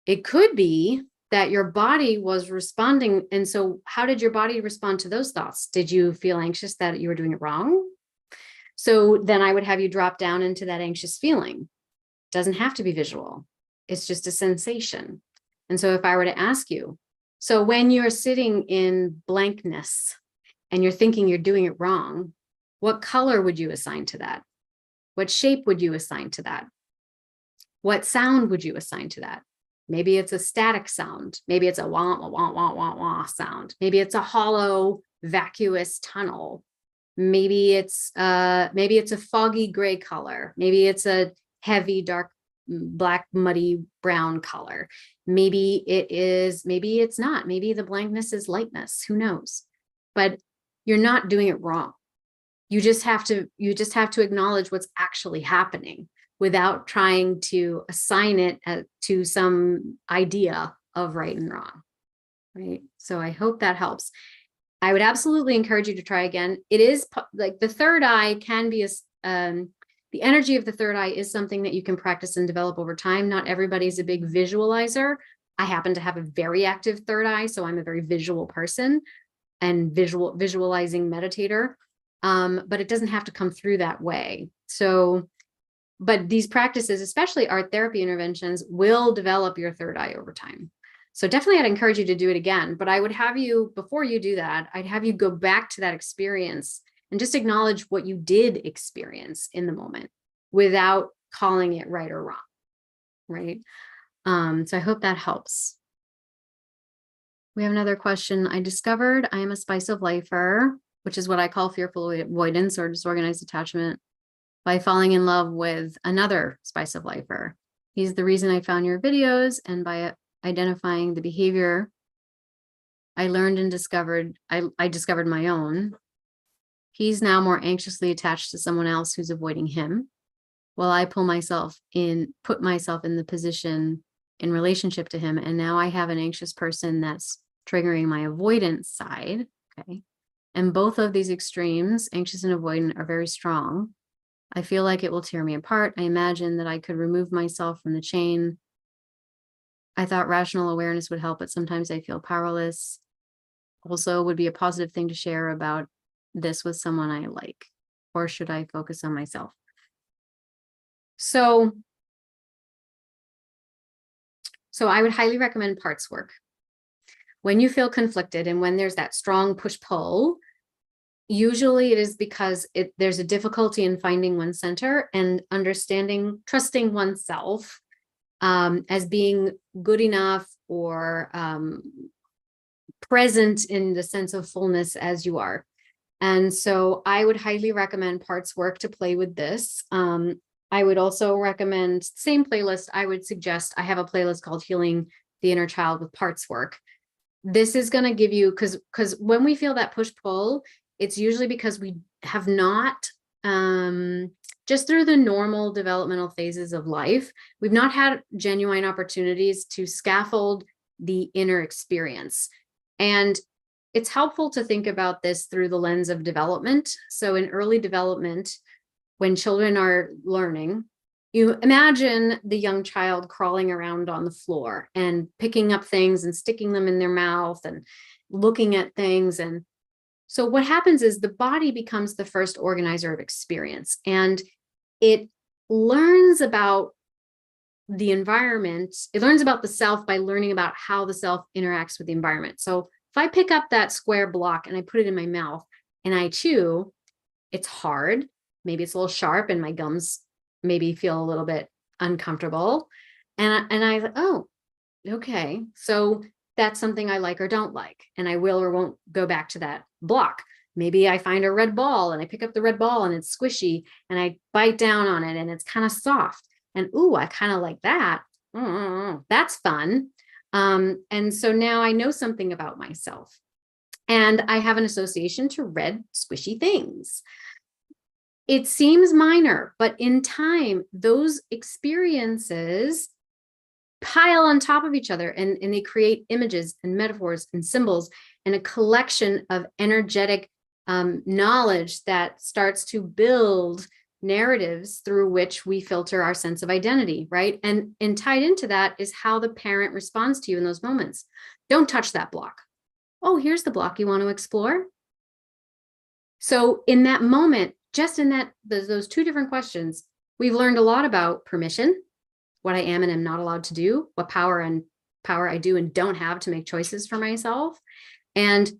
it could be that your body was responding. And so how did your body respond to those thoughts? Did you feel anxious that you were doing it wrong? So then I would have you drop down into that anxious feeling. It doesn't have to be visual. It's just a sensation. And so if I were to ask you, so when you're sitting in blankness and you're thinking you're doing it wrong, what color would you assign to that? What shape would you assign to that? What sound would you assign to that? Maybe it's a static sound. Maybe it's a wah, wah, wah, wah, wah, wah sound. Maybe it's a hollow, vacuous tunnel. Maybe it's a foggy gray color. Maybe it's a heavy, dark, black, muddy brown color. Maybe it's not. Maybe the blankness is lightness. Who knows? But you're not doing it wrong. You just have to acknowledge what's actually happening without trying to assign it to some idea of right and wrong, right? So I hope that helps. I would absolutely encourage you to try again. It is like the third eye can be the energy of the third eye is something that you can practice and develop over time. Not everybody's a big visualizer. I happen to have a very active third eye, so I'm a very visual person and visualizing meditator. But it doesn't have to come through that way. So, but these practices, especially art therapy interventions, will develop your third eye over time. So definitely I'd encourage you to do it again, but I would have you, before you do that, I'd have you go back to that experience and just acknowledge what you did experience in the moment without calling it right or wrong, right? So I hope that helps. We have another question. I discovered I am a spice of lifer, which is what I call fearful avoidance or disorganized attachment, by falling in love with another spice of lifer. He's the reason I found your videos, and by identifying the behavior I learned and discovered, I discovered my own. He's now more anxiously attached to someone else who's avoiding him, while I put myself in the position in relationship to him. And now I have an anxious person that's triggering my avoidance side. Okay. And both of these extremes, anxious and avoidant, are very strong. I feel like it will tear me apart. I imagine that I could remove myself from the chain. I thought rational awareness would help, but sometimes I feel powerless. Also, would be a positive thing to share about this with someone I like, or should I focus on myself? So I would highly recommend parts work. When you feel conflicted and when there's that strong push-pull, usually it is because there's a difficulty in finding one's center and understanding, trusting oneself as being good enough or present in the sense of fullness as you are. And so I would highly recommend parts work to play with this. I would also recommend, same playlist, I would suggest, I have a playlist called Healing the Inner Child with Parts Work. This is going to give you, because when we feel that push-pull, it's usually because we have not, just through the normal developmental phases of life, we've not had genuine opportunities to scaffold the inner experience. And it's helpful to think about this through the lens of development. So in early development, when children are learning, you imagine the young child crawling around on the floor and picking up things and sticking them in their mouth and looking at things. And so what happens is the body becomes the first organizer of experience, and it learns about the environment. It learns about the self by learning about how the self interacts with the environment. So if I pick up that square block and I put it in my mouth and I chew, it's hard. Maybe it's a little sharp and my gums maybe feel a little bit uncomfortable. And I, oh, okay. So that's something I like or don't like. And I will or won't go back to that block. Maybe I find a red ball and I pick up the red ball and it's squishy and I bite down on it and it's kind of soft. And ooh, I kind of like that. That's fun. And so now I know something about myself. And I have an association to red, squishy things. It seems minor, but in time, those experiences pile on top of each other and they create images and metaphors and symbols and a collection of energetic knowledge that starts to build narratives through which we filter our sense of identity, right? And tied into that is how the parent responds to you in those moments. Don't touch that block. Oh, here's the block you want to explore. So in that moment, just in that those two different questions, we've learned a lot about permission, what I am and am not allowed to do, what power I do and don't have to make choices for myself, and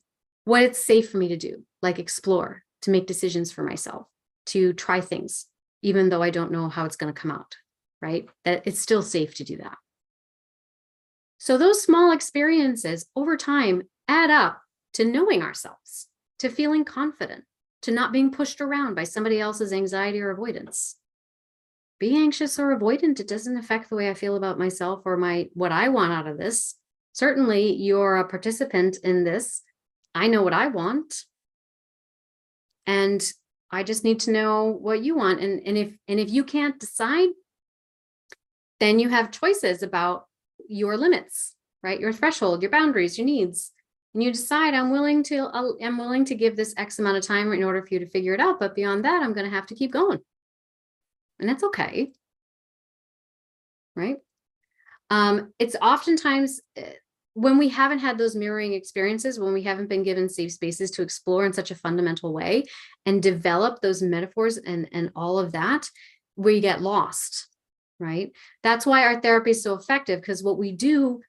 what it's safe for me to do, like explore, to make decisions for myself, to try things, even though I don't know how it's going to come out, right? That it's still safe to do that. So those small experiences over time add up to knowing ourselves, to feeling confident, to not being pushed around by somebody else's anxiety or avoidance. Be anxious or avoidant, it doesn't affect the way I feel about myself or what I want out of this. Certainly, you're a participant in this. I know what I want. And I just need to know what you want. And if you can't decide, then you have choices about your limits. right? Your threshold, your boundaries, your needs. And you decide I'm willing to give this X amount of time in order for you to figure it out. But beyond that, I'm going to have to keep going. And that's okay. Right? It's oftentimes when we haven't had those mirroring experiences, when we haven't been given safe spaces to explore in such a fundamental way and develop those metaphors and all of that, we get lost, right? That's why our therapy is so effective, because what we do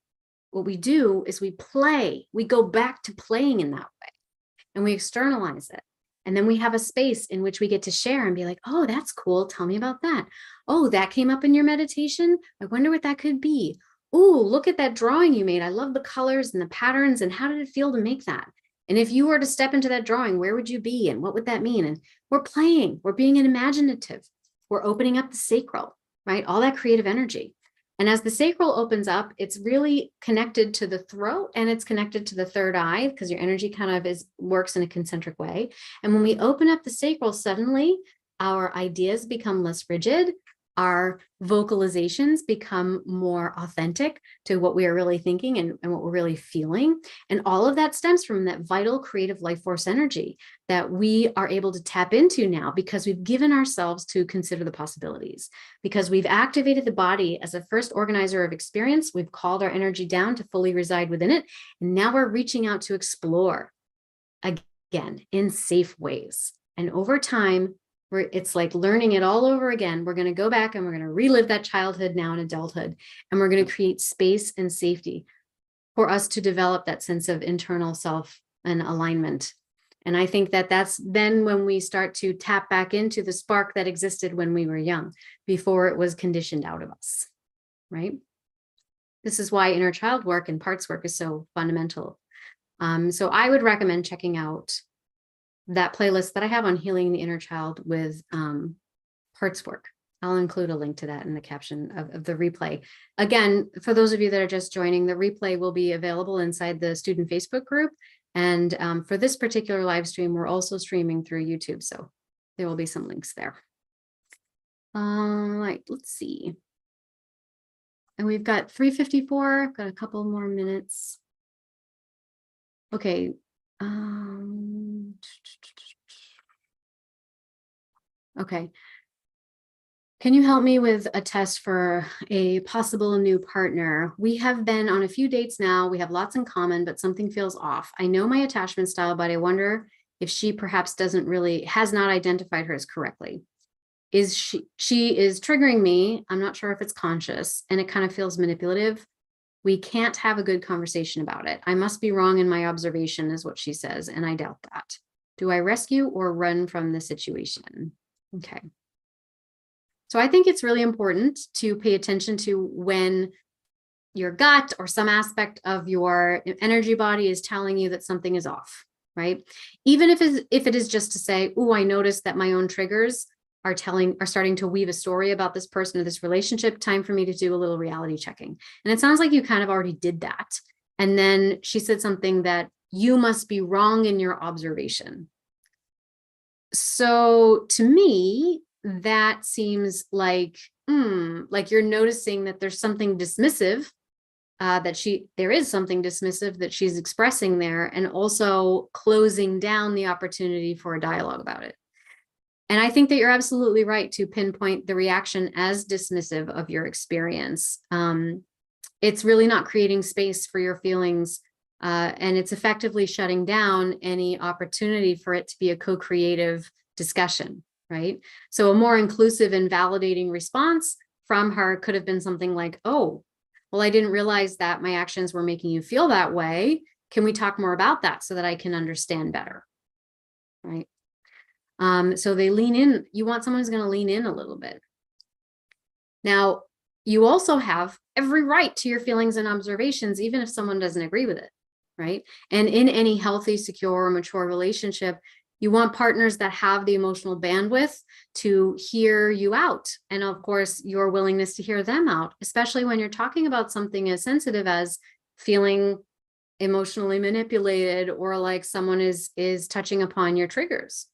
is we play. We go back to playing in that way and we externalize it. And then we have a space in which we get to share and be like, oh, that's cool. Tell me about that. Oh, that came up in your meditation. I wonder what that could be. Oh, look at that drawing you made. I love the colors and the patterns. And how did it feel to make that? And if you were to step into that drawing, where would you be? And what would that mean? And we're playing, we're being imaginative. We're opening up the sacral, right? All that creative energy. And as the sacral opens up, it's really connected to the throat and it's connected to the third eye, because your energy kind of works in a concentric way. And when we open up the sacral, suddenly our ideas become less rigid. Our vocalizations become more authentic to what we are really thinking and what we're really feeling. And all of that stems from that vital creative life force energy that we are able to tap into now, because we've given ourselves to consider the possibilities, because we've activated the body as a first organizer of experience. We've called our energy down to fully reside within it. And now we're reaching out to explore again in safe ways. And over time, it's like learning it all over again. We're going to go back and we're going to relive that childhood now in adulthood. And we're going to create space and safety for us to develop that sense of internal self and alignment. And I think that that's then when we start to tap back into the spark that existed when we were young, before it was conditioned out of us, right? This is why inner child work and parts work is so fundamental. So I would recommend checking out that playlist that I have on healing the inner child with parts work. I'll include a link to that in the caption of the replay. Again, for those of you that are just joining, the replay will be available inside the student Facebook group. And for this particular live stream, we're also streaming through YouTube. So there will be some links there. All right, let's see. And we've got 3:54, got a couple more minutes. Okay. Okay. Can you help me with a test for a possible new partner? We have been on a few dates now. We have lots in common, but something feels off. I know my attachment style, but I wonder if she perhaps has not identified hers correctly. She is triggering me. I'm not sure if it's conscious, and it kind of feels manipulative. We can't have a good conversation about it. I must be wrong in my observation, is what she says, and I doubt that. Do I rescue or run from the situation? Okay. So I think it's really important to pay attention to when your gut or some aspect of your energy body is telling you that something is off, right? Even if it is just to say, oh, I noticed that my own triggers are starting to weave a story about this person or this relationship. Time for me to do a little reality checking. And it sounds like you kind of already did that. And then she said something that you must be wrong in your observation. So to me, that seems like you're noticing that there's something dismissive, there is something dismissive that she's expressing there, and also closing down the opportunity for a dialogue about it. And I think that you're absolutely right to pinpoint the reaction as dismissive of your experience. It's really not creating space for your feelings, and it's effectively shutting down any opportunity for it to be a co-creative discussion, right? So a more inclusive and validating response from her could have been something like, oh, well, I didn't realize that my actions were making you feel that way. Can we talk more about that so that I can understand better, right? So they lean in. You want someone who's going to lean in a little bit. Now, you also have every right to your feelings and observations, even if someone doesn't agree with it, right? And in any healthy, secure, or mature relationship, you want partners that have the emotional bandwidth to hear you out. And of course, your willingness to hear them out, especially when you're talking about something as sensitive as feeling emotionally manipulated, or like someone is touching upon your triggers.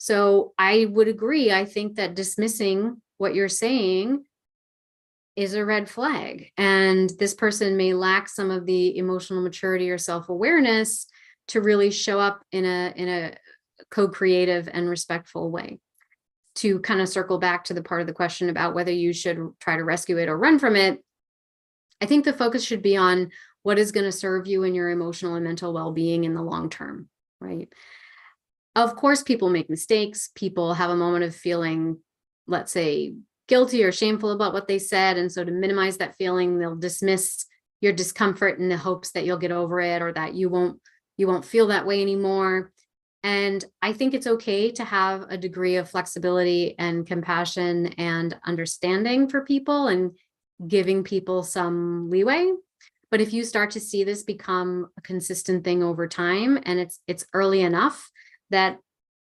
So I would agree. I think that dismissing what you're saying is a red flag. And this person may lack some of the emotional maturity or self-awareness to really show up in a co-creative and respectful way. To kind of circle back to the part of the question about whether you should try to rescue it or run from it, I think the focus should be on what is going to serve you in your emotional and mental well-being in the long term, right? Of course, people make mistakes. People have a moment of feeling, let's say, guilty or shameful about what they said. And so to minimize that feeling, they'll dismiss your discomfort in the hopes that you'll get over it, or that you won't feel that way anymore. And I think it's okay to have a degree of flexibility and compassion and understanding for people and giving people some leeway. But if you start to see this become a consistent thing over time, and it's early enough that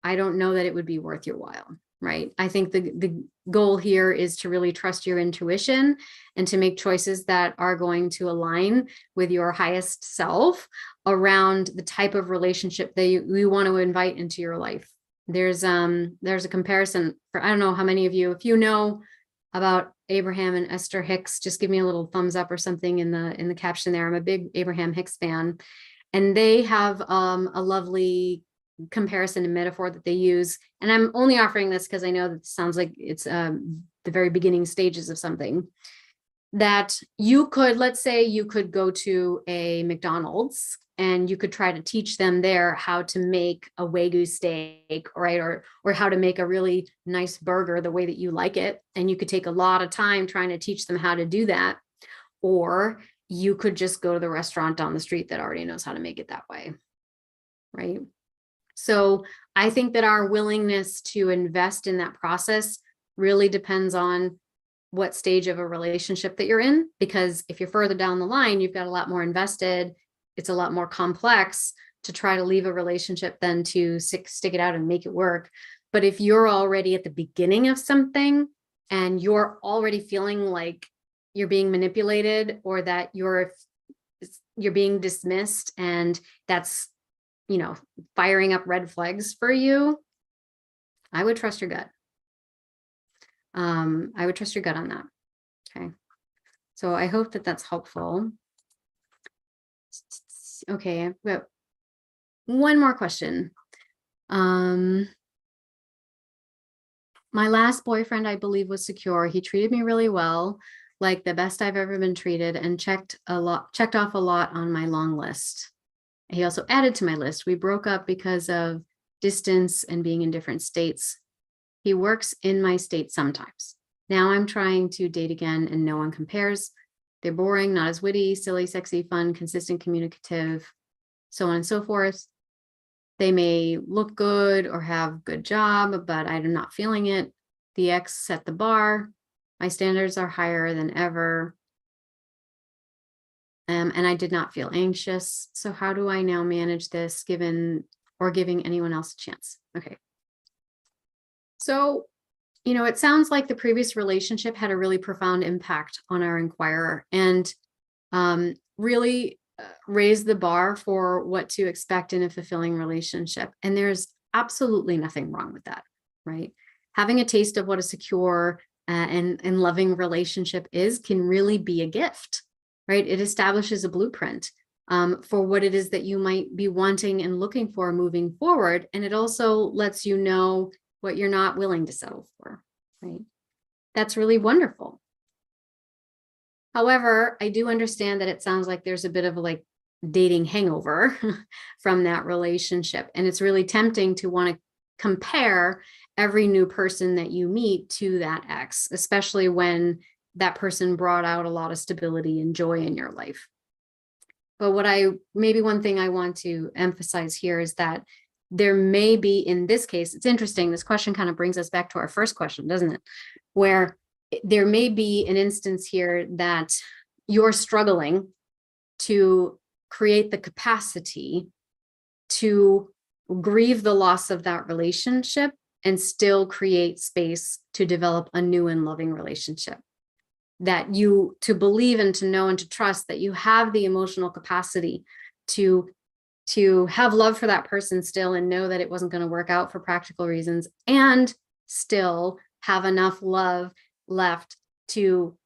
I don't know that it would be worth your while, right? I think the goal here is to really trust your intuition and to make choices that are going to align with your highest self around the type of relationship that you want to invite into your life. There's a comparison for, I don't know how many of you, if you know about Abraham and Esther Hicks, just give me a little thumbs up or something in the caption there. I'm a big Abraham Hicks fan, and they have a lovely comparison and metaphor that they use. And I'm only offering this because I know that it sounds like it's the very beginning stages of something that you could, let's say you could go to a McDonald's and you could try to teach them there how to make a Wagyu steak, right? Or how to make a really nice burger the way that you like it. And you could take a lot of time trying to teach them how to do that. Or you could just go to the restaurant down the street that already knows how to make it that way, right? So I think that our willingness to invest in that process really depends on what stage of a relationship that you're in, because if you're further down the line, you've got a lot more invested. It's a lot more complex to try to leave a relationship than to stick it out and make it work. But if you're already at the beginning of something and you're already feeling like you're being manipulated, or that you're being dismissed, and that's, firing up red flags for you, I would trust your gut. I would trust your gut on that. Okay. So I hope that that's helpful. Okay. I've got one more question. My last boyfriend, I believe, was secure. He treated me really well, like the best I've ever been treated, and checked off a lot on my long list. He also added to my list. We broke up because of distance and being in different states. He works in my state sometimes. Now I'm trying to date again and no one compares. They're boring, not as witty, silly, sexy, fun, consistent, communicative, so on and so forth. They may look good or have good job, but I'm not feeling it. The ex set the bar. My standards are higher than ever. And I did not feel anxious. So how do I now manage this giving anyone else a chance? Okay. So, it sounds like the previous relationship had a really profound impact on our inquirer, and really raised the bar for what to expect in a fulfilling relationship. And there's absolutely nothing wrong with that, right? Having a taste of what a secure and loving relationship can really be a gift, right? It establishes a blueprint for what it is that you might be wanting and looking for moving forward. And it also lets you know what you're not willing to settle for, right? That's really wonderful. However, I do understand that it sounds like there's a bit of a dating hangover from that relationship. And it's really tempting to want to compare every new person that you meet to that ex, especially when that person brought out a lot of stability and joy in your life. But one thing I want to emphasize here is that there may be, in this case, it's interesting, this question kind of brings us back to our first question, doesn't it? Where there may be an instance here that you're struggling to create the capacity to grieve the loss of that relationship and still create space to develop a new and loving relationship. That to believe and to know and to trust that you have the emotional capacity to have love for that person still, and know that it wasn't going to work out for practical reasons, and still have enough love left to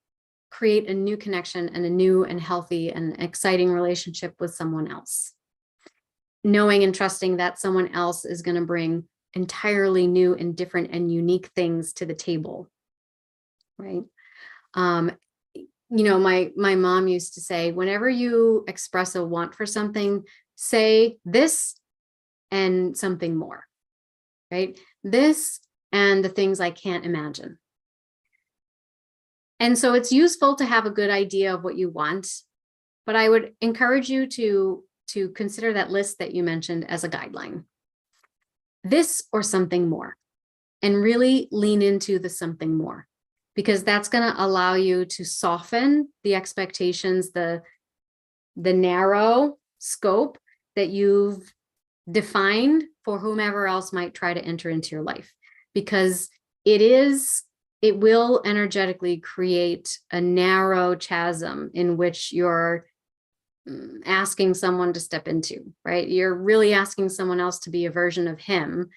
create a new connection and a new and healthy and exciting relationship with someone else, knowing and trusting that someone else is going to bring entirely new and different and unique things to the table, right? My mom used to say, whenever you express a want for something, say this and something more, right? This and the things I can't imagine. And so it's useful to have a good idea of what you want, but I would encourage you to consider that list that you mentioned as a guideline. This or something more, and really lean into the something more, because that's going to allow you to soften the expectations, the narrow scope that you've defined for whomever else might try to enter into your life, because it will energetically create a narrow chasm in which you're asking someone to step into, right? You're really asking someone else to be a version of him.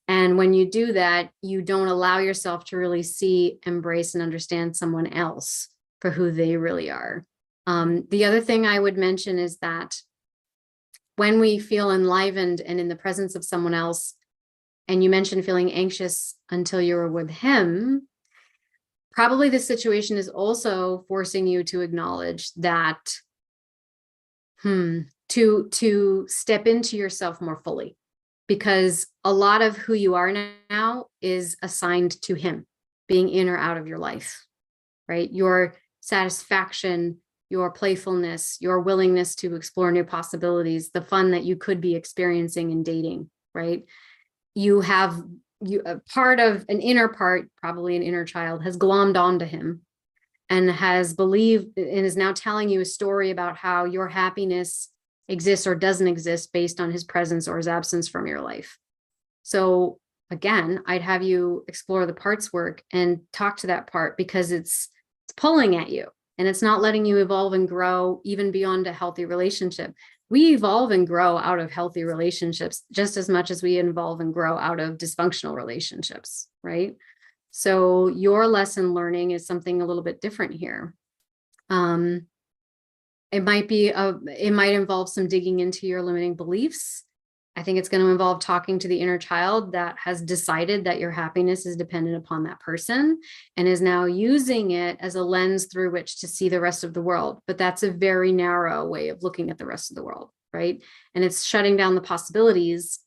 And when you do that, you don't allow yourself to really see, embrace, and understand someone else for who they really are. The other thing I would mention is that when we feel enlivened and in the presence of someone else, and you mentioned feeling anxious until you were with him, probably the situation is also forcing you to acknowledge that, to step into yourself more fully, because a lot of who you are now is assigned to him being in or out of your life, right? Your satisfaction, your playfulness, your willingness to explore new possibilities, the fun that you could be experiencing in dating, right? A part of an inner part, probably an inner child, has glommed onto him and has believed and is now telling you a story about how your happiness exists or doesn't exist based on his presence or his absence from your life. So again, I'd have you explore the parts work and talk to that part, because it's pulling at you and it's not letting you evolve and grow even beyond a healthy relationship. We evolve and grow out of healthy relationships just as much as we evolve and grow out of dysfunctional relationships, right? So your lesson learning is something a little bit different here. It might involve some digging into your limiting beliefs. I think it's going to involve talking to the inner child that has decided that your happiness is dependent upon that person and is now using it as a lens through which to see the rest of the world. But that's a very narrow way of looking at the rest of the world, right? And it's shutting down the possibilities.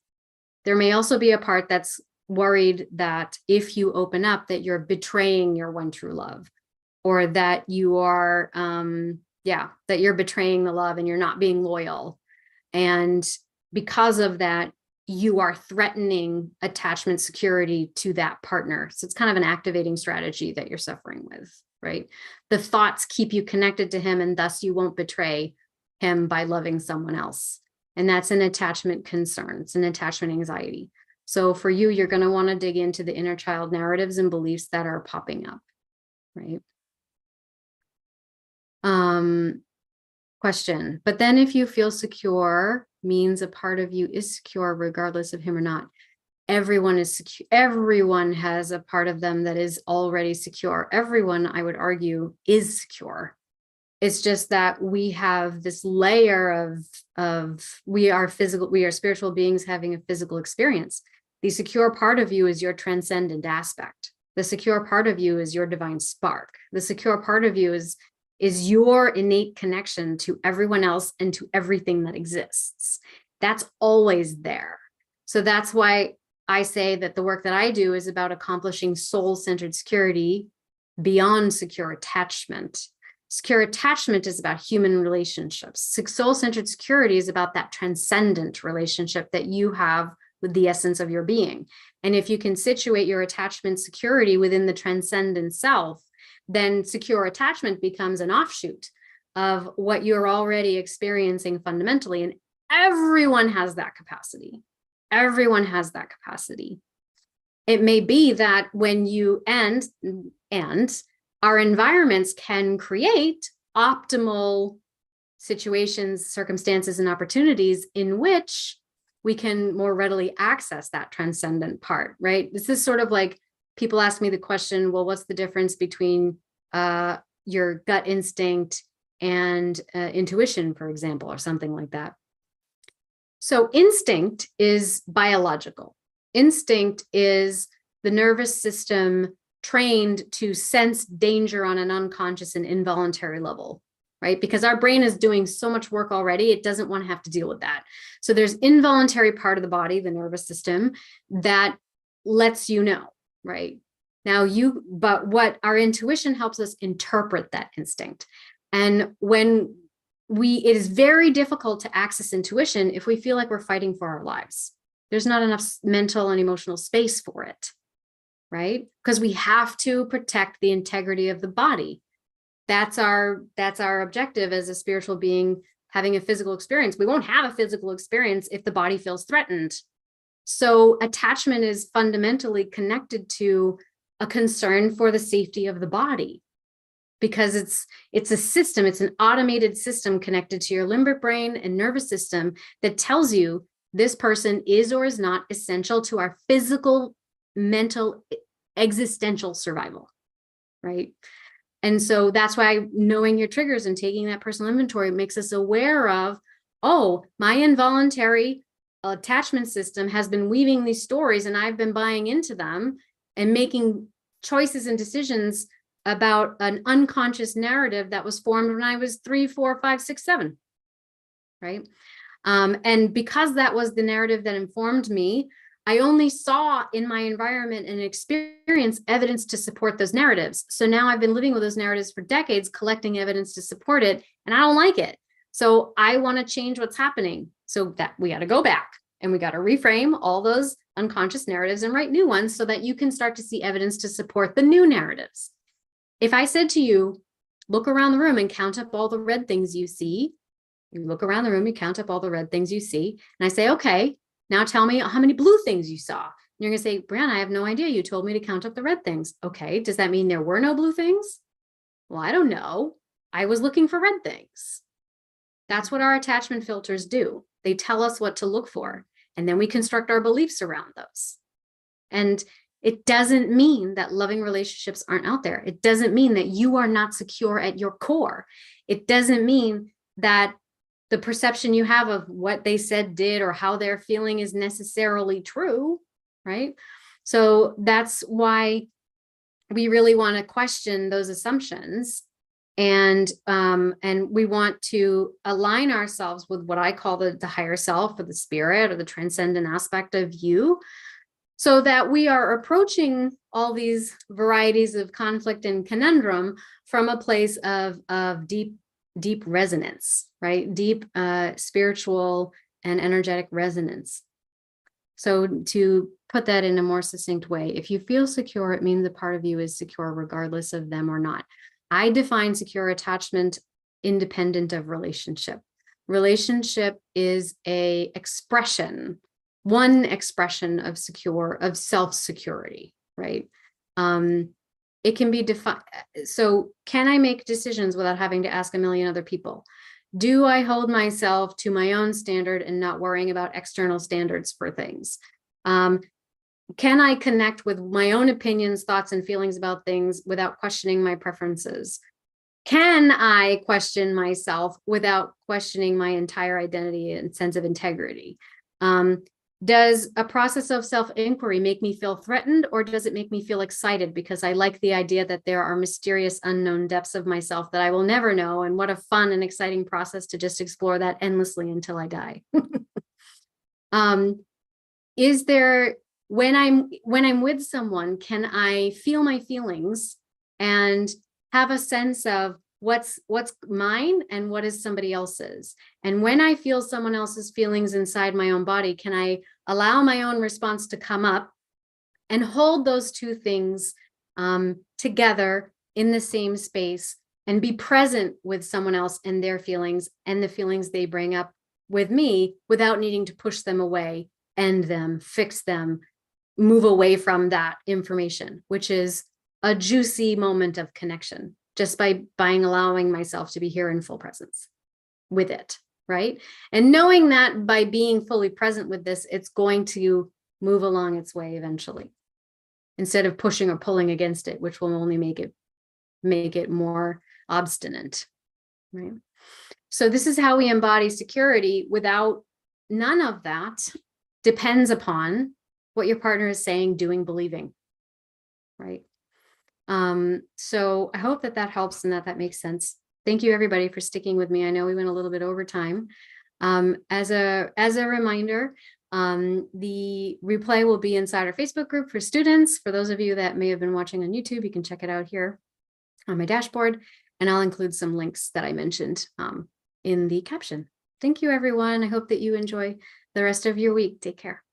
There may also be a part that's worried that if you open up, that you're betraying your one true love, or that you are, that you're betraying the love and you're not being loyal. And because of that, you are threatening attachment security to that partner. So it's kind of an activating strategy that you're suffering with, right? The thoughts keep you connected to him, and thus you won't betray him by loving someone else. And that's an attachment concern. It's an attachment anxiety. So for you, you're going to want to dig into the inner child narratives and beliefs that are popping up, right? Question. But then if you feel secure, means a part of you is secure regardless of him or not. Everyone is secure. Everyone has a part of them that is already secure. Everyone, I would argue, is secure. It's just that we have this layer of we are spiritual beings having a physical experience. The secure part of you is your transcendent aspect. The secure part of you is your divine spark. The secure part of you is your innate connection to everyone else and to everything that exists. That's always there. So that's why I say that the work that I do is about accomplishing soul-centered security beyond secure attachment. Secure attachment is about human relationships. Soul-centered security is about that transcendent relationship that you have with the essence of your being. And if you can situate your attachment security within the transcendent self, then secure attachment becomes an offshoot of what you're already experiencing fundamentally. And everyone has that capacity. Everyone has that capacity. It may be that when you and our environments can create optimal situations, circumstances, and opportunities in which we can more readily access that transcendent part, right? This is sort of like people ask me the question, well, what's the difference between your gut instinct and intuition, for example, or something like that. So instinct is biological. Instinct is the nervous system trained to sense danger on an unconscious and involuntary level, right? Because our brain is doing so much work already, it doesn't want to have to deal with that. So there's involuntary part of the body, the nervous system, that lets you know, right? Now but what our intuition helps us interpret that instinct. And when it is very difficult to access intuition if we feel like we're fighting for our lives. There's not enough mental and emotional space for it, right? Because we have to protect the integrity of the body. That's our objective as a spiritual being having a physical experience. We won't have a physical experience if the body feels threatened. So attachment is fundamentally connected to a concern for the safety of the body, because it's a system, it's an automated system connected to your limbic brain and nervous system that tells you this person is or is not essential to our physical, mental, existential survival, right? And so that's why knowing your triggers and taking that personal inventory makes us aware of, oh, my involuntary attachment system has been weaving these stories and I've been buying into them and making choices and decisions about an unconscious narrative that was formed when I was 3, 4, 5, 6, 7, right? And because that was the narrative that informed me, I only saw in my environment and experience evidence to support those narratives. So now I've been living with those narratives for decades, collecting evidence to support it, and I don't like it. So I want to change what's happening. So that we got to go back and we got to reframe all those unconscious narratives and write new ones so that you can start to see evidence to support the new narratives. If I said to you, look around the room and count up all the red things you see, you look around the room, you count up all the red things you see, and I say, okay, now tell me how many blue things you saw. And you're going to say, Brianna, I have no idea. You told me to count up the red things. Okay, does that mean there were no blue things? Well, I don't know. I was looking for red things. That's what our attachment filters do. They tell us what to look for, and then we construct our beliefs around those. And it doesn't mean that loving relationships aren't out there. It doesn't mean that you are not secure at your core. It doesn't mean that the perception you have of what they said, did, or how they're feeling is necessarily true, right? So that's why we really want to question those assumptions. And we want to align ourselves with what I call the higher self, or the spirit, or the transcendent aspect of you, so that we are approaching all these varieties of conflict and conundrum from a place of deep resonance, right? Deep spiritual and energetic resonance. So to put that in a more succinct way, if you feel secure, it means a part of you is secure regardless of them or not. I define secure attachment independent of relationship. Relationship is one expression of self-security, right? It can be defined. So can I make decisions without having to ask a million other people? Do I hold myself to my own standard and not worrying about external standards for things? Can I connect with my own opinions, thoughts, and feelings about things without questioning my preferences? Can I question myself without questioning my entire identity and sense of integrity? Does a process of self-inquiry make me feel threatened, or does it make me feel excited because I like the idea that there are mysterious unknown depths of myself that I will never know, and what a fun and exciting process to just explore that endlessly until I die. Is there, when I'm with someone, can I feel my feelings and have a sense of what's mine and what is somebody else's? And when I feel someone else's feelings inside my own body, can I allow my own response to come up and hold those two things together in the same space and be present with someone else and their feelings and the feelings they bring up with me without needing to push them away, end them, fix them, move away from that information, which is a juicy moment of connection, just by allowing myself to be here in full presence with it, right? And knowing that by being fully present with this, it's going to move along its way eventually, instead of pushing or pulling against it, which will only make it more obstinate, right? So this is how we embody security without, none of that depends upon what your partner is saying, doing, believing, right? So I hope that helps and that makes sense. Thank you everybody for sticking with me. I know we went a little bit over time. As a reminder, the replay will be inside our Facebook group for students. For those of you that may have been watching on YouTube, you can check it out here on my dashboard, and I'll include some links that I mentioned in the caption. Thank you, everyone. I hope that you enjoy the rest of your week. Take care.